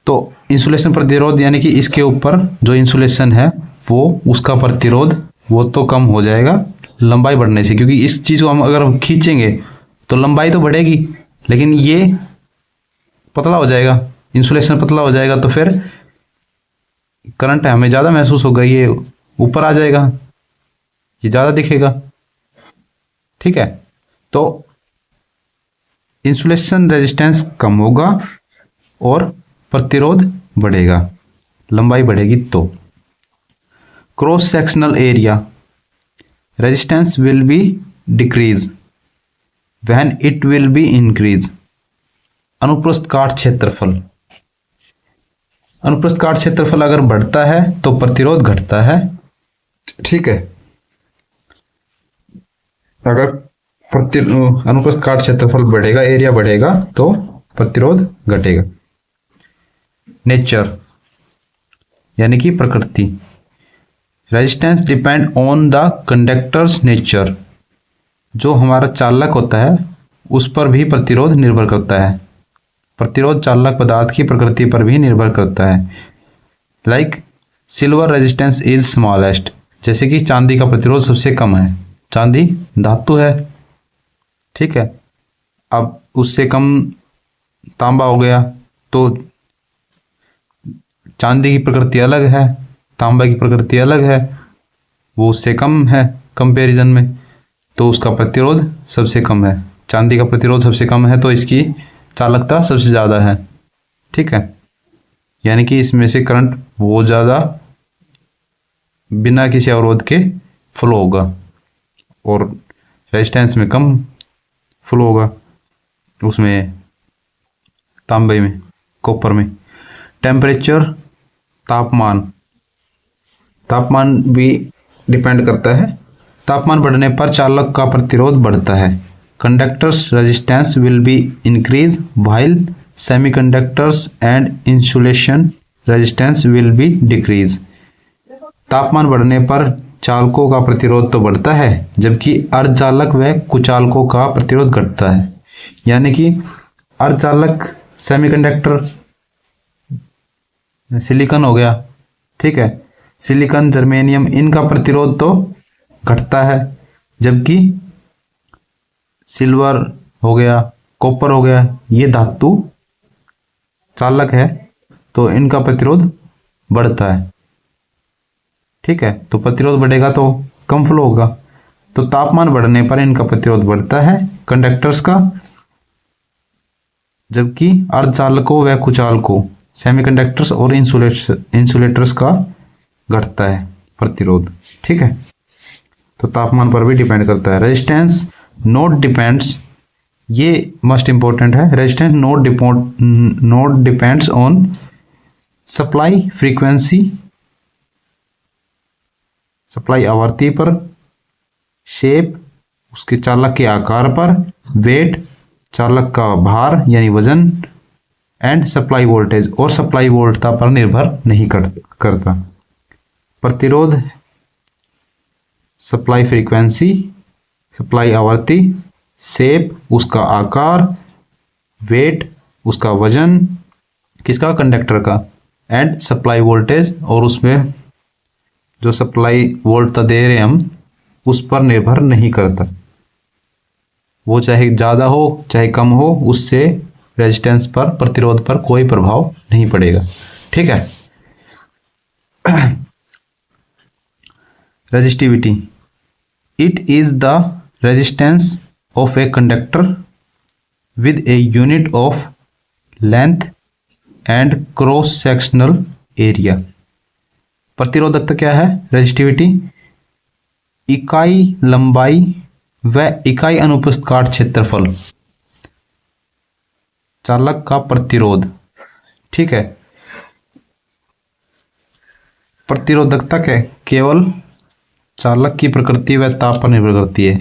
तो इंसुलेशन प्रतिरोध यानी कि इसके ऊपर जो इंसुलेशन है वो उसका प्रतिरोध वो तो कम हो जाएगा लंबाई बढ़ने से, क्योंकि इस चीज को हम अगर खींचेंगे तो लंबाई तो बढ़ेगी, लेकिन ये पतला हो जाएगा, इंसुलेशन पतला हो जाएगा, तो फिर करंट हमें ज्यादा महसूस होगा, ये ऊपर आ जाएगा, ये ज्यादा दिखेगा, ठीक है। तो इंसुलेशन रेजिस्टेंस कम होगा और प्रतिरोध बढ़ेगा, लंबाई बढ़ेगी। तो cross sectional area resistance will be decrease when it will be increase. अनुप्रस्थ काट क्षेत्रफल, अनुप्रस्थ काट क्षेत्रफल अगर बढ़ता है तो प्रतिरोध घटता है, ठीक है। अगर अनुप्रस्थ काट क्षेत्रफल बढ़ेगा, एरिया बढ़ेगा, तो प्रतिरोध घटेगा। नेचर यानी कि प्रकृति, resistance depend on the conductors nature, जो हमारा चालक होता है उस पर भी प्रतिरोध निर्भर करता है, प्रतिरोध चालक पदार्थ की प्रकृति पर भी निर्भर करता है। Like silver resistance is smallest, जैसे कि चांदी का प्रतिरोध सबसे कम है, चांदी धातु है, ठीक है। अब उससे कम तांबा हो गया, तो चांदी की प्रकृति अलग है, तांबा की प्रकृति अलग है, वो उससे कम है कंपैरिजन में, तो उसका प्रतिरोध सबसे कम है। चांदी का प्रतिरोध सबसे कम है तो इसकी चालकता सबसे ज़्यादा है, ठीक है। यानी कि इसमें से करंट वो ज़्यादा बिना किसी अवरोध के फ्लो होगा और रेजिस्टेंस में कम फ्लो होगा, उसमें तांबे में, कॉपर में। टेम्परेचर, तापमान, तापमान भी डिपेंड करता है। तापमान बढ़ने पर चालक का प्रतिरोध बढ़ता है। Conductors resistance will be increase while semiconductors and insulation resistance will be decrease. तापमान बढ़ने पर चालकों का प्रतिरोध तो बढ़ता है, जबकि अर्धचालक व कुचालकों का प्रतिरोध घटता है। यानी कि अर्धचालक सेमीकंडक्टर सिलिकॉन हो गया, ठीक है, सिलिकॉन, जर्मेनियम, इनका प्रतिरोध तो घटता है, जबकि सिल्वर हो गया, कॉपर हो गया, ये धातु चालक है तो इनका प्रतिरोध बढ़ता है, ठीक है। तो प्रतिरोध बढ़ेगा तो कम फ्लो होगा, तो तापमान बढ़ने पर इनका प्रतिरोध बढ़ता है कंडक्टर्स का, जबकि अर्धचालकों व कुचालकों सेमीकंडक्टर्स और इंसुलेटर्स का घटता है प्रतिरोध, ठीक है। तो तापमान पर भी डिपेंड करता है। रेजिस्टेंस नोट डिपेंड्स, ये मस्ट इंपॉर्टेंट है, resistance note depends on supply frequency, supply आवृत्ति पर, शेप उसके चालक के आकार पर, वेट चालक का भार यानी वजन, एंड सप्लाई वोल्टेज और सप्लाई वोल्टता पर निर्भर नहीं करता। प्रतिरोध, सप्लाई फ्रीक्वेंसी, सप्लाई आवृत्ति, शेप उसका आकार, वेट उसका वजन, किसका, कंडक्टर का, एंड सप्लाई वोल्टेज, और उसमें जो सप्लाई वोल्ट दे रहे हैं हम उस पर निर्भर नहीं करता, वो चाहे ज़्यादा हो चाहे कम हो, उससे रेजिस्टेंस पर, प्रतिरोध पर कोई प्रभाव नहीं पड़ेगा। ठीक है। Resistivity, it is the resistance of a conductor with a unit of length and cross sectional area. प्रतिरोधकता क्या है? रेजिस्टिविटी इकाई लंबाई व इकाई अनुप्रस्थ काट क्षेत्रफल चालक का प्रतिरोध। ठीक है। प्रतिरोधकता के केवल चालक की प्रकृति व ताप पर निर्भर करती है।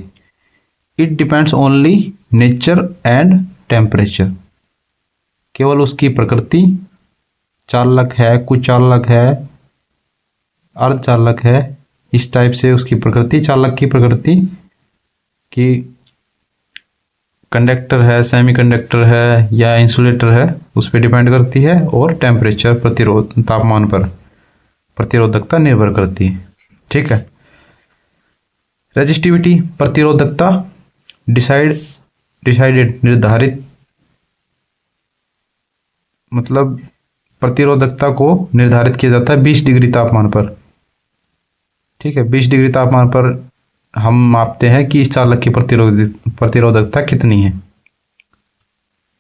It depends only nature and temperature. केवल उसकी प्रकृति, चालक है, कुचालक है, अर्धचालक है, इस टाइप से उसकी प्रकृति, चालक की प्रकृति कि कंडक्टर है, सेमीकंडक्टर है या इंसुलेटर है, उस पर डिपेंड करती है, और टेम्परेचर, प्रतिरोध, तापमान पर प्रतिरोधकता निर्भर करती है। ठीक है। रेजिस्टिविटी, प्रतिरोधकता डिसाइडेड निर्धारित, मतलब प्रतिरोधकता को निर्धारित किया जाता है 20 डिग्री तापमान पर। ठीक है। 20 डिग्री तापमान पर हम मापते हैं कि इस चालक की प्रतिरोधकता कितनी है,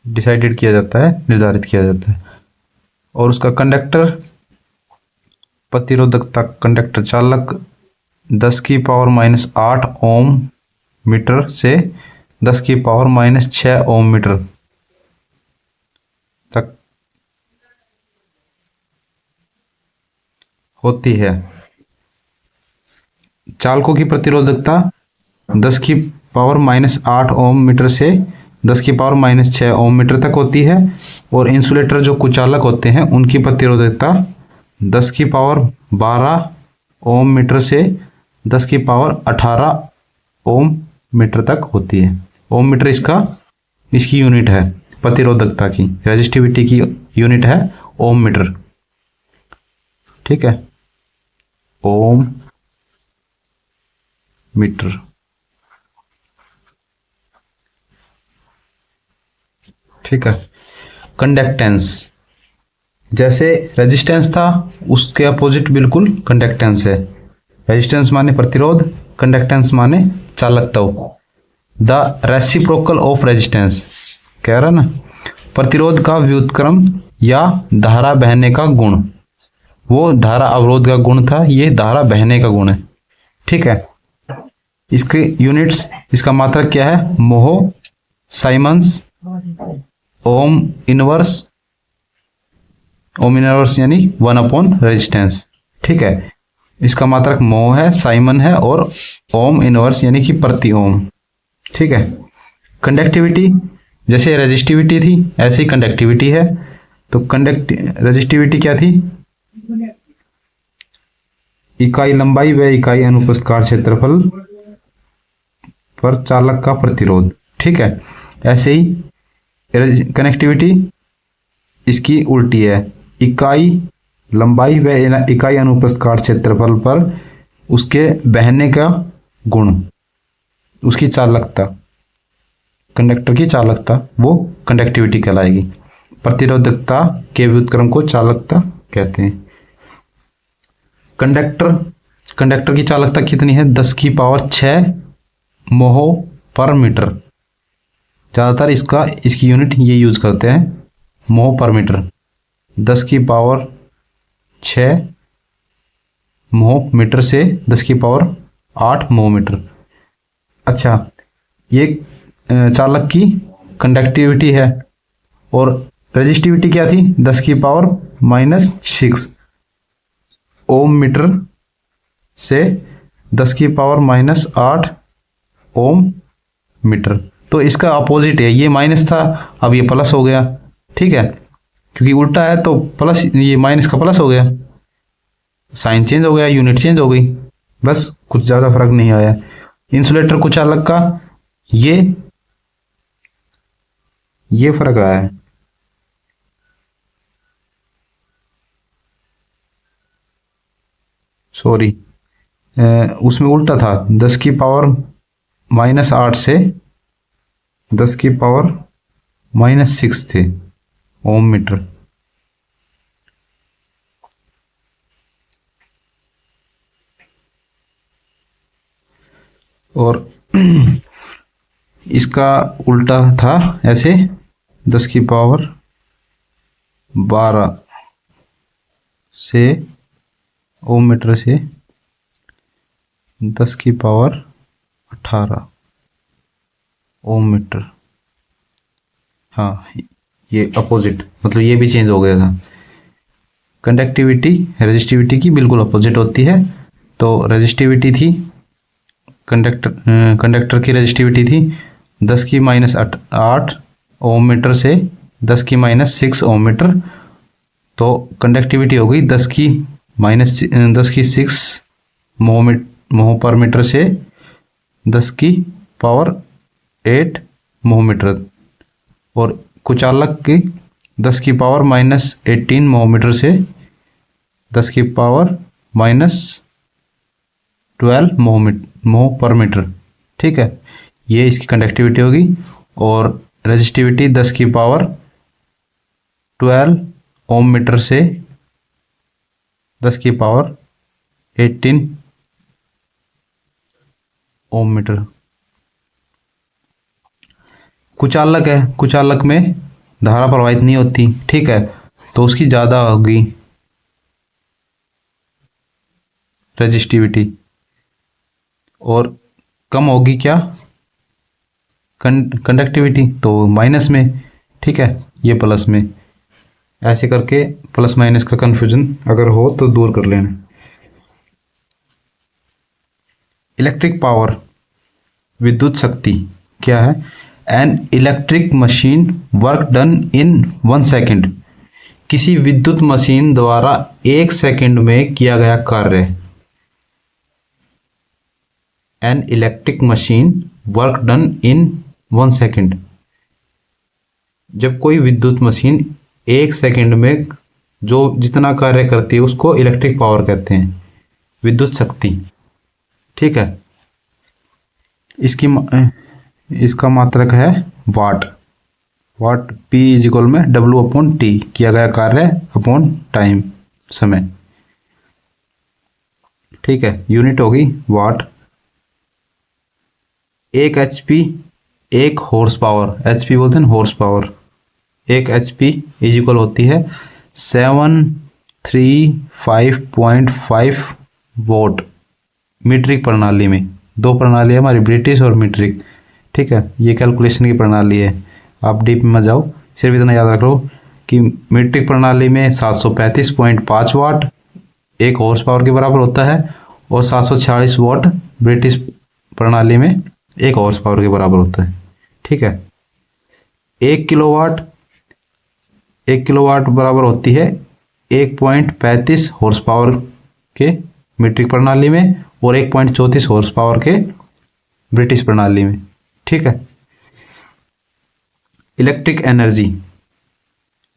डिसाइडेड किया जाता है, निर्धारित किया जाता है। और उसका कंडक्टर प्रतिरोधकता, कंडक्टर चालक 10⁻⁸ ओम मीटर से 10⁻⁶ ओम मीटर तक होती है। चालकों की प्रतिरोधकता 10⁻⁸ ओम मीटर से 10⁻⁶ ओम मीटर तक होती है। और इंसुलेटर जो कुचालक होते हैं उनकी प्रतिरोधकता 10⁻12 ओम मीटर से 10⁻18 ओम मीटर तक होती है। ओम मीटर इसकी यूनिट है, प्रतिरोधकता की, रेजिस्टिविटी की यूनिट है ओम मीटर। ठीक है। ओम मीटर। ठीक है। कंडक्टेंस, जैसे रेजिस्टेंस था उसके अपोजिट बिल्कुल कंडक्टेंस है। रेजिस्टेंस माने प्रतिरोध, कंडक्टेंस माने चालकता। द रेसिप्रोकल ऑफ रेजिस्टेंस, कह रहा ना, प्रतिरोध का व्युत्क्रम या धारा बहने का गुण। वो धारा अवरोध का गुण था, ये धारा बहने का गुण है। ठीक है। इसके यूनिट्स, इसका मात्रक क्या है? मोह, साइमंस, ओम इनवर्स यानी 1 रेजिस्टेंस। ठीक है। इसका मात्रक मोह है, साइमन है, और ओम इनवर्स यानी कि प्रति ओम। ठीक है। कंडक्टिविटी, जैसे रेजिस्टिविटी थी ऐसे ही कंडक्टिविटी है। तो रेजिस्टिविटी क्या थी? इकाई लंबाई व इकाई अनुप्रस्थ काट क्षेत्रफल पर चालक का प्रतिरोध। ठीक है। ऐसे ही कनेक्टिविटी इसकी उल्टी है, इकाई लंबाई व इकाई अनुप्रस्थ काट क्षेत्रफल पर उसके बहने का गुण, उसकी चालकता, कंडक्टर की चालकता, वो कंडक्टिविटी कहलाएगी। प्रतिरोधकता के व्युत्क्रम को चालकता कहते हैं। कंडक्टर की चालकता कितनी है? 10⁶ मोह पर मीटर। ज़्यादातर इसकी यूनिट ये यूज करते हैं, मोह पर मीटर। 10⁻6 मोह मीटर से 10⁸ मोह मीटर। अच्छा, ये चालक की कंडक्टिविटी है। और रेजिस्टिविटी क्या थी? 10⁻⁻6 ओम मीटर से 10⁻⁸ ओम मीटर। तो इसका अपोजिट है, ये माइनस था, अब ये प्लस हो गया। ठीक है, क्योंकि उल्टा है तो प्लस, ये माइनस का प्लस हो गया। साइन चेंज हो गया, यूनिट चेंज हो गई, बस कुछ ज़्यादा फर्क नहीं आया। इंसुलेटर कुचालक का ये फर्क आया है। सॉरी, उसमें उल्टा था, 10⁻⁻8 से 10⁻⁻6 थे ओम मीटर। और इसका उल्टा था ऐसे, 10⁻12 से ओम मीटर से 10⁻18 ओम मीटर। हाँ, ये अपोजिट, मतलब ये भी चेंज हो गया था। कंडक्टिविटी रेजिस्टिविटी की बिल्कुल अपोजिट होती है। तो रेजिस्टिविटी थी, कंडक्टर की रेजिस्टिविटी थी 10⁻8 ओम मीटर से 10⁻6 ओम मीटर। तो कंडक्टिविटी हो गई 10⁻6 मोह पर मीटर से 10⁻8 मोह मीटर। और कुचालक की 10⁻18 मोह मीटर से 10⁻12 मोह पर मीटर। ठीक है, ये इसकी कंडक्टिविटी होगी। और रेजिस्टिविटी 10⁻12 ओम मीटर से 10⁻18 ओम मीटर। कुचालक है, कुचालक में धारा प्रवाहित नहीं होती, ठीक है, तो उसकी ज़्यादा होगी रेजिस्टिविटी, और कम होगी क्या कंडक्टिविटी, तो माइनस में। ठीक है, ये प्लस में। ऐसे करके प्लस माइनस का कंफ्यूजन अगर हो तो दूर कर लेना। इलेक्ट्रिक पावर, विद्युत शक्ति क्या है? An electric machine work done in 1 second, किसी विद्युत मशीन द्वारा 1 सेकेंड में किया गया कार्य। An electric machine work done in 1 second, जब कोई विद्युत मशीन 1 सेकेंड में जो जितना कार्य करती है उसको इलेक्ट्रिक पावर कहते हैं, विद्युत शक्ति। ठीक है, इसका मात्रक है वाट। वाट P इजिकल में W/T, किया गया कार्य अपॉन टाइम, समय। ठीक है, यूनिट होगी वाट। 1 HP 1 हॉर्स पावर, HP बोलते हैं हॉर्स पावर। 1 HP इजिकल होती है 735.5 वोट मीट्रिक प्रणाली में। दो प्रणाली है हमारी, ब्रिटिश और मीट्रिक। ठीक है, ये कैलकुलेशन की प्रणाली है, आप डीप में मत जाओ, सिर्फ इतना याद रखो कि मीट्रिक प्रणाली में 735.5 वाट 1 हॉर्स पावर के बराबर होता है, और 746 वाट ब्रिटिश प्रणाली में 1 हॉर्स पावर के बराबर होता है। ठीक है, 1 किलोवाट बराबर होती है 1.35 हॉर्स पावर के मीट्रिक प्रणाली में, और 1.34 हॉर्स पावर के ब्रिटिश प्रणाली में। ठीक है, इलेक्ट्रिक एनर्जी,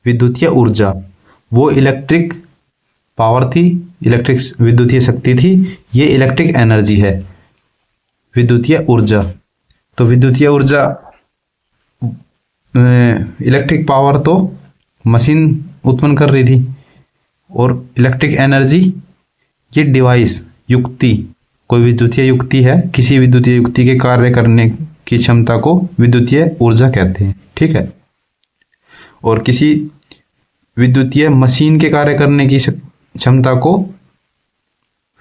विद्युतीय ऊर्जा, वो इलेक्ट्रिक पावर थी, इलेक्ट्रिक विद्युतीय शक्ति थी, ये इलेक्ट्रिक एनर्जी है, विद्युतीय ऊर्जा। तो विद्युतीय ऊर्जा, इलेक्ट्रिक पावर तो मशीन उत्पन्न कर रही थी, और इलेक्ट्रिक एनर्जी ये डिवाइस, युक्ति, कोई विद्युतीय युक्ति है, किसी विद्युतीय युक्ति के कार्य करने की क्षमता को विद्युतीय ऊर्जा कहते हैं। ठीक है, और किसी विद्युतीय मशीन के कार्य करने की क्षमता को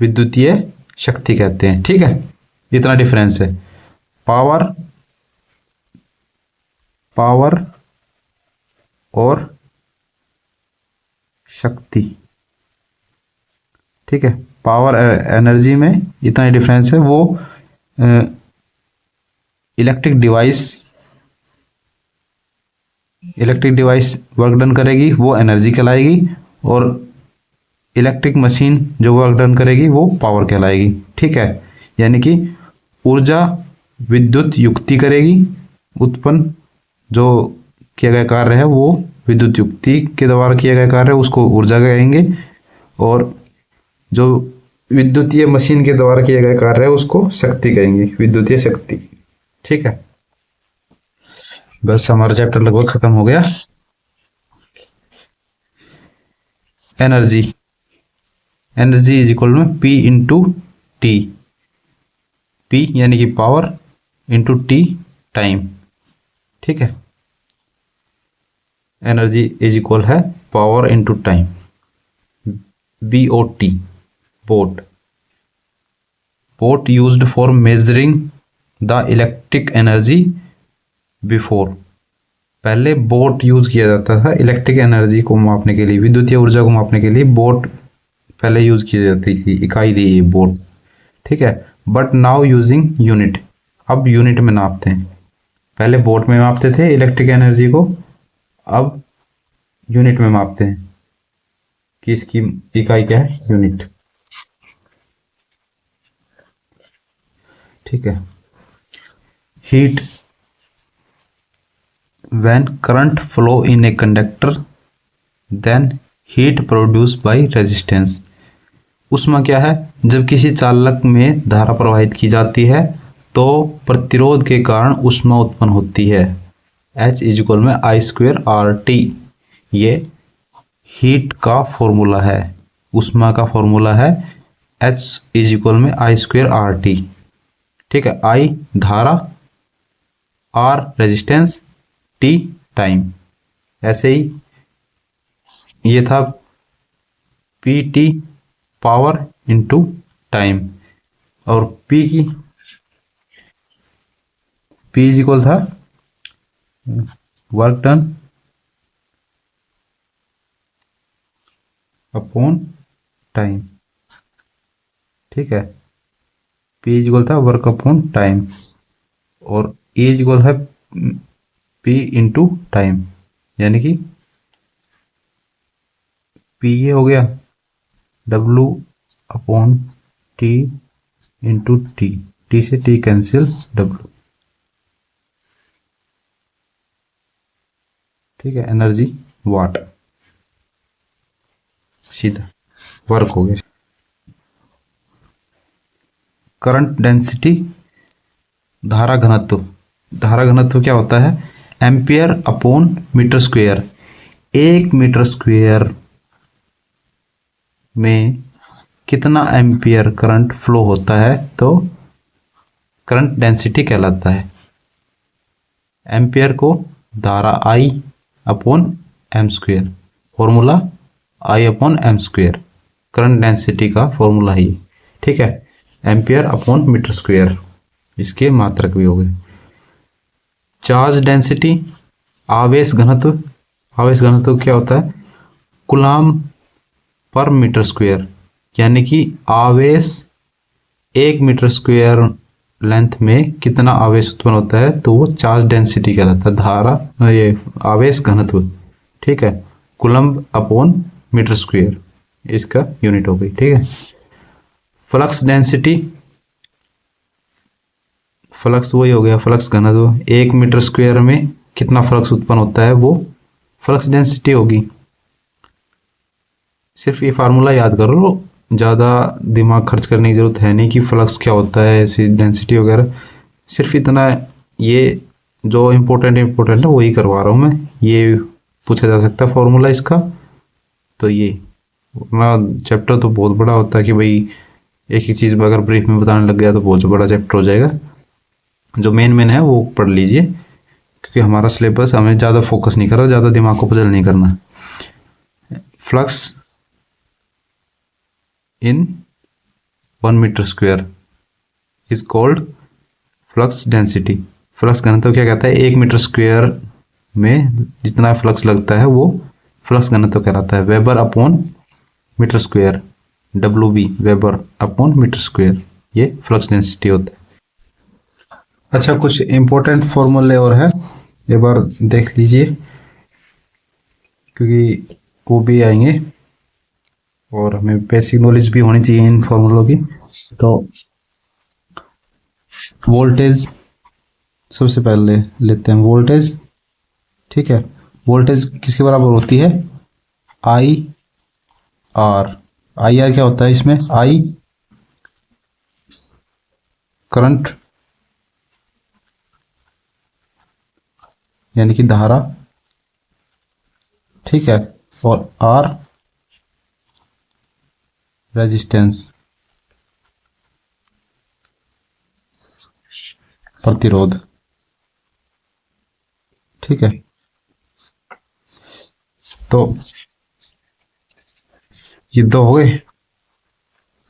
विद्युतीय शक्ति कहते हैं। ठीक है, इतना डिफरेंस है। पावर और शक्ति। ठीक है, पावर एनर्जी में इतना ही डिफरेंस है। वो इलेक्ट्रिक डिवाइस वर्क डन करेगी, वो एनर्जी कहलाएगी, और इलेक्ट्रिक मशीन जो वर्क डन करेगी वो पावर कहलाएगी। ठीक है, यानी कि ऊर्जा विद्युत युक्ति करेगी, उत्पन्न जो किया गया कार्य है वो विद्युत युक्ति के द्वारा किया गया कार्य है उसको ऊर्जा कहेंगे, और जो विद्युतीय मशीन के द्वारा किया गया कार्य है उसको शक्ति कहेंगे, विद्युतीय शक्ति। ठीक है, बस हमारा चैप्टर लगभग खत्म हो गया। एनर्जी, एनर्जी इज इक्वल में P इंटू टी, P यानी कि पावर इंटू टी टाइम। ठीक है, एनर्जी इज इक्वल है power into time, BOT, boat. Boat used for measuring the electric energy before. पहले बोट यूज किया जाता था इलेक्ट्रिक एनर्जी को मापने के लिए, विद्युतीय ऊर्जा को मापने के लिए बोट पहले यूज की जाती थी, इकाई थी ये बोट। ठीक है, बट नाउ यूजिंग यूनिट, अब यूनिट में नापते हैं। पहले बोट में मापते थे इलेक्ट्रिक एनर्जी को, अब यूनिट में मापते हैं कि इसकी इकाई क्या है, यूनिट। ठीक है, heat, when current flow in a conductor then heat produced by resistance। ऊष्मा क्या है, जब किसी चालक में धारा प्रवाहित की जाती है तो प्रतिरोध के कारण ऊष्मा उत्पन्न होती है। H इज इक्वल में I²RT, ये हीट का फॉर्मूला है, ऊष्मा का फॉर्मूला है। H इज इक्वल में I²RT। ठीक है, I धारा, R रेजिस्टेंस, T टाइम। ऐसे ही ये था PT पावर इंटू टाइम, और P इज इक्वल था वर्क डन अपॉन टाइम। ठीक है, P इज इक्वल था वर्क अपॉन टाइम, और E इज इक्वल है P इंटू टाइम, यानी कि P ये हो गया W upon T into T, T से T कैंसिल W। ठीक है, एनर्जी वाट, सीधा वर्क हो गया। करंट डेंसिटी, धारा घनत्व, धारा घनत्व क्या होता है, ampere upon metre square. 1 metre square में कितना एम्पियर करंट फ्लो होता है तो करंट डेंसिटी कहलाता है। एम्पियर को धारा I upon m square, formula I upon m square, current density का फॉर्मूला है ये। ठीक है, एम्पियर अपॉन मीटर स्क्वायर, इसके मात्रक भी हो गए। चार्ज डेंसिटी, आवेश घनत्व, आवेश घनत्व क्या होता है, कूलम्ब पर मीटर स्क्वायर, यानी कि आवेश 1 मीटर स्क्वायर लेंथ में कितना आवेश उत्पन्न होता है तो वो चार्ज डेंसिटी कहलाता है, धारा ये आवेश घनत्व। ठीक है, कूलम्ब अपॉन मीटर स्क्वायर इसका यूनिट हो गई। ठीक है, फ्लक्स डेंसिटी, फ्लक्स वही हो गया फ्लक्स घनत्व, 1 मीटर स्क्वायर में कितना फ्लक्स उत्पन्न होता है वो फ्लक्स डेंसिटी होगी। सिर्फ ये फार्मूला याद कर लो, ज़्यादा दिमाग खर्च करने की जरूरत है नहीं कि फ्लक्स क्या होता है, ऐसी डेंसिटी वगैरह, सिर्फ इतना, ये जो इम्पोर्टेंट है वही करवा रहा हूँ मैं। ये पूछा जा सकता है फॉर्मूला इसका, तो ये अपना चैप्टर तो बहुत बड़ा होता है कि भाई एक ही चीज़ अगर ब्रीफ में बताने लग गया तो बहुत बड़ा चैप्टर हो जाएगा। जो मेन है वो पढ़ लीजिए, क्योंकि हमारा सिलेबस हमें ज़्यादा फोकस नहीं कर रहा, ज़्यादा दिमाग को पजल नहीं करना। Flux in 1 metre square is called flux density. Flux घनत्व क्या कहता है, 1 मीटर स्क्वायर में जितना फ्लक्स लगता है वो फ्लक्स घनत्व कहलाता है। Weber upon metre square, WB weber upon metre square, ये फ्लक्स डेंसिटी होता है। अच्छा, कुछ इंपॉर्टेंट फॉर्मूले और है, एक बार देख लीजिए क्योंकि वो भी आएंगे और हमें बेसिक नॉलेज भी होनी चाहिए इन फॉर्मूलों की। तो वोल्टेज सबसे पहले लेते हैं वोल्टेज, ठीक है। वोल्टेज किसके बराबर होती है? I R. आई आर क्या होता है इसमें? आई करंट यानी कि धारा, ठीक है, और आर रेजिस्टेंस, प्रतिरोध, ठीक है। तो ये दो हो गए।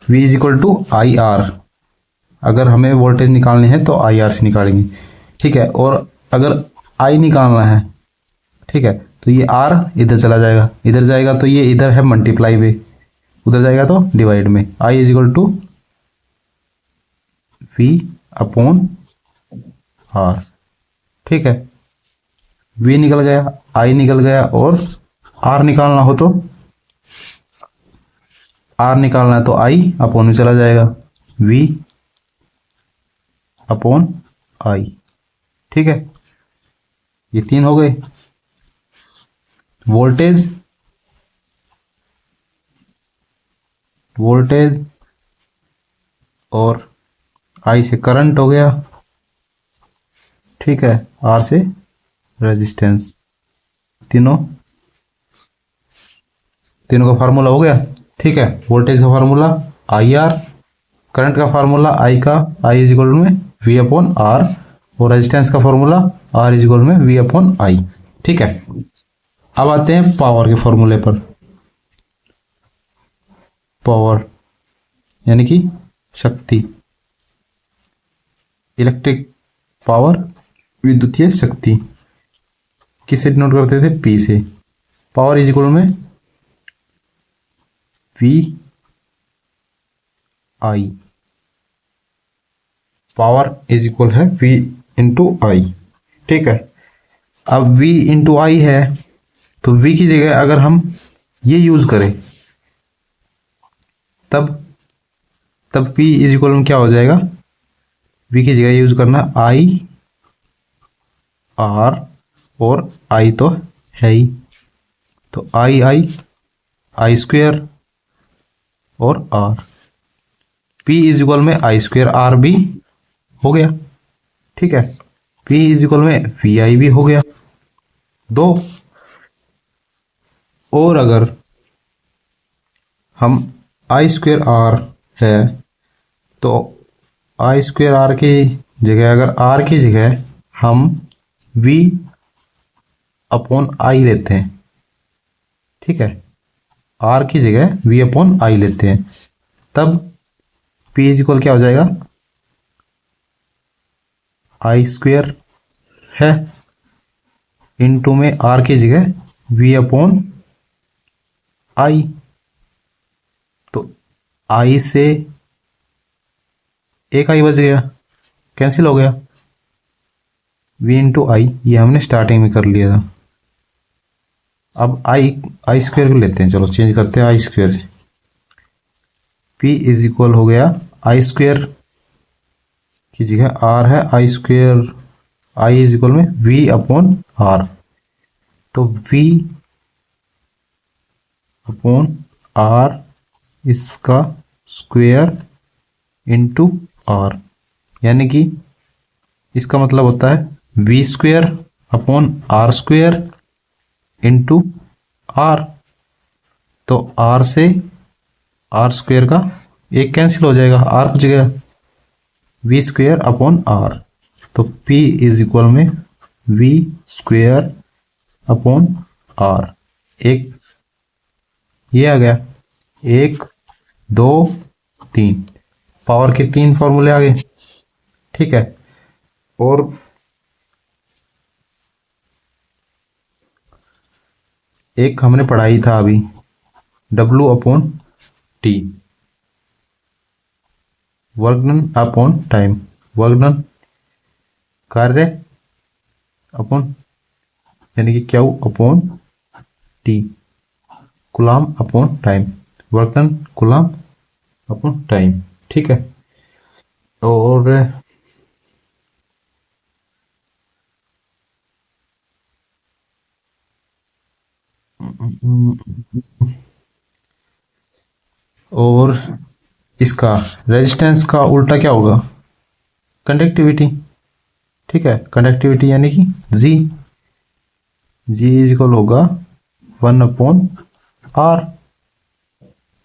V is equal to I R. अगर हमें वोल्टेज निकालनी है तो आई आर से निकालेंगे, ठीक है। और अगर आई निकालना है, ठीक है, तो ये आर इधर चला जाएगा, इधर जाएगा तो ये इधर है मल्टीप्लाई में, उधर जाएगा तो डिवाइड में। I is equal to V upon R, ठीक है। वी निकल गया, आई निकल गया, और आर निकालना हो तो आर निकालना है तो आई अपॉन में चला जाएगा, वी अपॉन आई, ठीक है। ये तीन हो गए। वोल्टेज, वोल्टेज और आई से करंट हो गया, ठीक है, आर से रेजिस्टेंस। तीनों तीनों का फार्मूला हो गया, ठीक है। वोल्टेज का फार्मूला आई आर, करंट का फार्मूला आई का आई इज इक्वल में वी अपॉन आर, और रेजिस्टेंस का फार्मूला आर इज इक्वल में वी अपॉन आई, ठीक है। अब आते हैं पावर के फॉर्मूले पर। पावर यानी कि शक्ति, इलेक्ट्रिक पावर, विद्युतीय शक्ति, किससे डिनोट करते थे? पी से। पावर इज इक्वल में V I, power is equal है वी इंटू आई, ठीक है। अब वी इंटू आई है तो वी की जगह अगर हम ये यूज करें तब तब पी इज इक्वल में क्या हो जाएगा? वी की जगह यूज करना आई आर, और आई तो है ही, तो आई आई आई स्क्वेयर और आर। पी इज इक्वल में आई स्क्वेयर आर भी हो गया, ठीक है। पी इज इक्वल में वी आई भी हो गया, दो। और अगर हम आई स्क्वेयर आर है तो आई स्क्वेयर आर की जगह, अगर आर की जगह हम वी अपॉन आई लेते हैं, ठीक है, आर की जगह वी अपॉन आई लेते हैं, तब पी इज इक्वल क्या हो जाएगा? आई स्क्वेयर है इनटू में आर की जगह वी अपॉन आई, तो आई से एक आई बच गया, कैंसिल हो गया। वी इंटू आई ये हमने स्टार्टिंग में कर लिया था। अब आई स्क्वेयर को लेते हैं, चलो चेंज करते हैं आई स्क्वेयर से। पी इज इक्वल हो गया आई स्क्वेयर की जगह आर है, I square, I is equal में वी अपॉन आर, तो वी अपॉन आर इसका स्क्वेयर इंटू आर, यानी कि इसका मतलब होता है V square upon R square into R. तो आर से आर स्क्वेयर का एक कैंसिल हो जाएगा, आर बच गया, वी स्क्वेयर अपॉन आर, तो पी इज इक्वल में वी स्क्वेयर अपॉन आर। एक ये आ गया, एक दो तीन, पावर के तीन फॉर्मूले आ गए, ठीक है। और एक हमने पढ़ा ही था अभी, W upon T, work upon time, work कार्य अपॉन यानी कि Q upon T, coulomb upon time, work done coulomb upon time. ठीक है, और और इसका रेजिस्टेंस का उल्टा क्या होगा? कंडक्टिविटी। ठीक है, कंडक्टिविटी यानी कि जी, जी इज इक्वल होगा 1/R।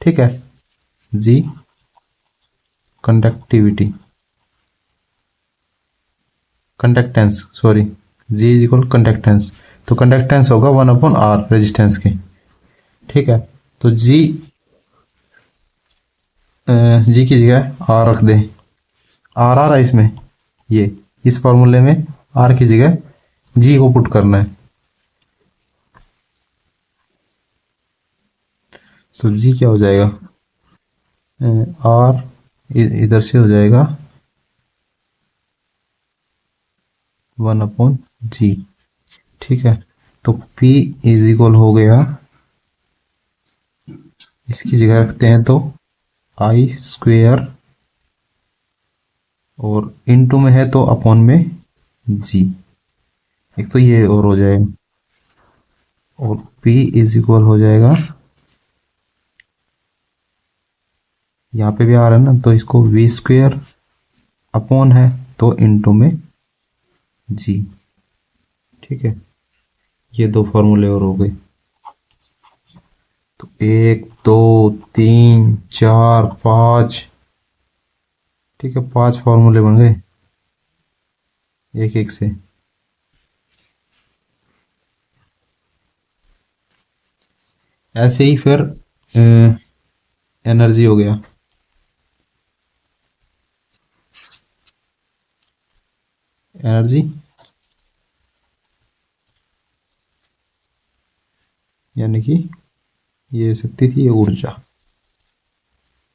ठीक है, G conductivity, conductance sorry, G is equal conductance, तो कंडक्टेंस होगा 1/R रेजिस्टेंस के। ठीक है, तो जी, जी की जगह आर रख दें। आर आ रहा है इसमें, ये इस फॉर्मूले में आर की जगह जी को पुट करना है। तो जी क्या हो जाएगा? आर इधर से हो जाएगा 1/G। ठीक है, तो P इज इक्वल हो गया, इसकी जगह रखते हैं तो आई स्क्वेयर, और इनटू में है तो अपॉन में जी, एक तो ये और हो जाएगा, और P इज इक्वल हो जाएगा, यहाँ पे भी आ रहा है ना, तो इसको वी स्क्वेयर अपॉन है तो इनटू में जी। ठीक है, ये दो फॉर्मूले और हो गए। तो 1 2 3 4 5, ठीक है, 5 फॉर्मूले बन गए एक एक से। ऐसे ही फिर एनर्जी हो गया, एनर्जी यानी कि ये शक्ति थी, ये ऊर्जा।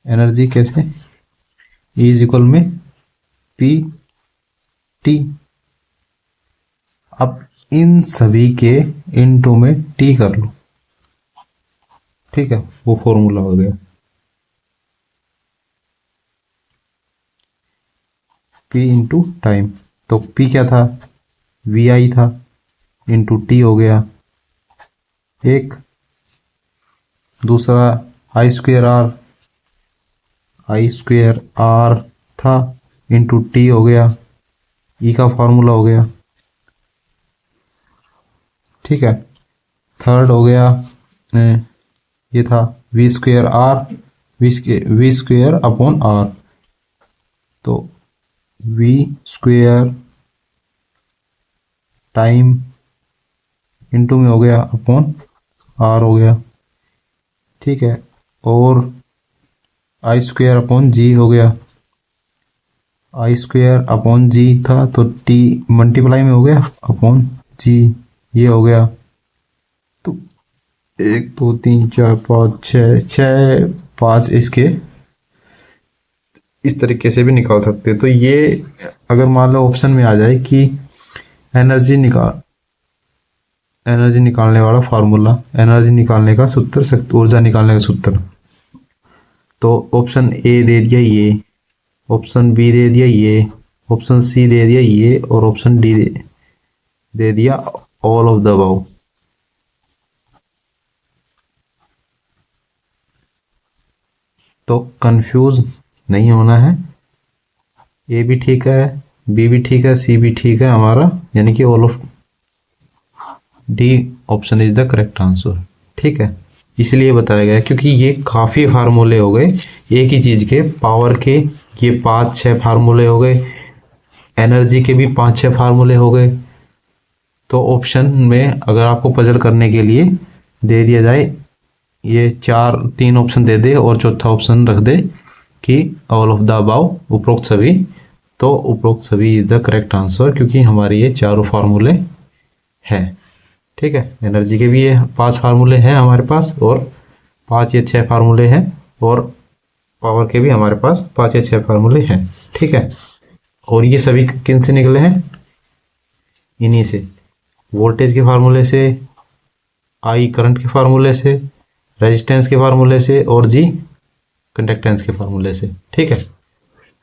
एनर्जी कैसे? E इज इक्वल में पी टी। अब इन सभी के इनटू में टी कर लो। ठीक है, वो फॉर्मूला हो गया P इंटू टाइम। तो P क्या था? वी आई था, इंटू टी हो गया एक, दूसरा आई स्क्वेयर आर था, इंटू टी हो गया, ई का फॉर्मूला हो गया। ठीक है, थर्ड हो गया, ये था V square R, V square upon R, तो वी स्क्वेयर टाइम इंटू में हो गया अपॉन आर हो गया। ठीक है, और आई स्क्वेयर अपॉन जी हो गया, आई स्क्वेयर अपॉन जी था तो टी मल्टीप्लाई में हो गया अपॉन जी, ये हो गया। तो 1 2 3 4 5 6 5 इसके इस तरीके से भी निकाल सकते हैं। तो ये अगर मान लो ऑप्शन में आ जाए कि एनर्जी निकाल, एनर्जी निकालने वाला फार्मूला, एनर्जी निकालने का सूत्र, ऊर्जा निकालने का सूत्र, तो ऑप्शन ए दे दिया ये, ऑप्शन बी दे दिया ये, ऑप्शन सी दे दिया ये, और ऑप्शन डी दे दिया ऑल ऑफ द अबव। तो कंफ्यूज नहीं होना है, ए भी ठीक है, बी भी ठीक है, सी भी ठीक है हमारा, यानी कि all of D option is the correct answer. ठीक है, इसलिए बताया गया क्योंकि ये काफ़ी फार्मूले हो गए एक ही चीज़ के, पावर के ये 5 6 फार्मूले हो गए, एनर्जी के भी 5 6 फार्मूले हो गए। तो ऑप्शन में अगर आपको पजल करने के लिए दे दिया जाए, ये 3 ऑप्शन दे दे और चौथा ऑप्शन रख दे कि ऑल ऑफ द अबाउ, उपरोक्त सभी, तो उपरोक्त सभी इज द करेक्ट आंसर, क्योंकि हमारे ये चारों फार्मूले हैं। ठीक है, एनर्जी के भी ये 5 फार्मूले हैं हमारे पास, और 5 या 6 फार्मूले हैं, और पावर के भी हमारे पास 5 या 6 फार्मूले हैं। ठीक है, और ये सभी किन से निकले हैं? इन्हीं से, वोल्टेज के फार्मूले से, आई करंट के फार्मूले से, रेजिस्टेंस के फार्मूले से और जी कंडक्टेंस के फार्मूले से। ठीक है,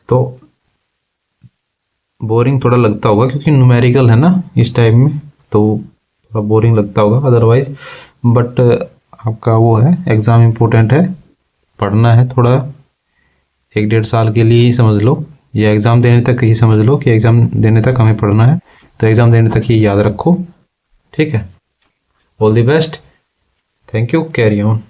तो बोरिंग थोड़ा लगता होगा क्योंकि न्यूमेरिकल है ना इस टाइप में, तो थोड़ा बोरिंग लगता होगा अदरवाइज, बट आपका वो है एग्ज़ाम इम्पोर्टेंट है, पढ़ना है थोड़ा, 1-1.5 साल के लिए ही समझ लो, या एग्ज़ाम देने तक ही समझ लो कि एग्ज़ाम देने तक हमें पढ़ना है, तो एग्ज़ाम देने तक ही याद रखो। ठीक है, all the best, thank you, carry on.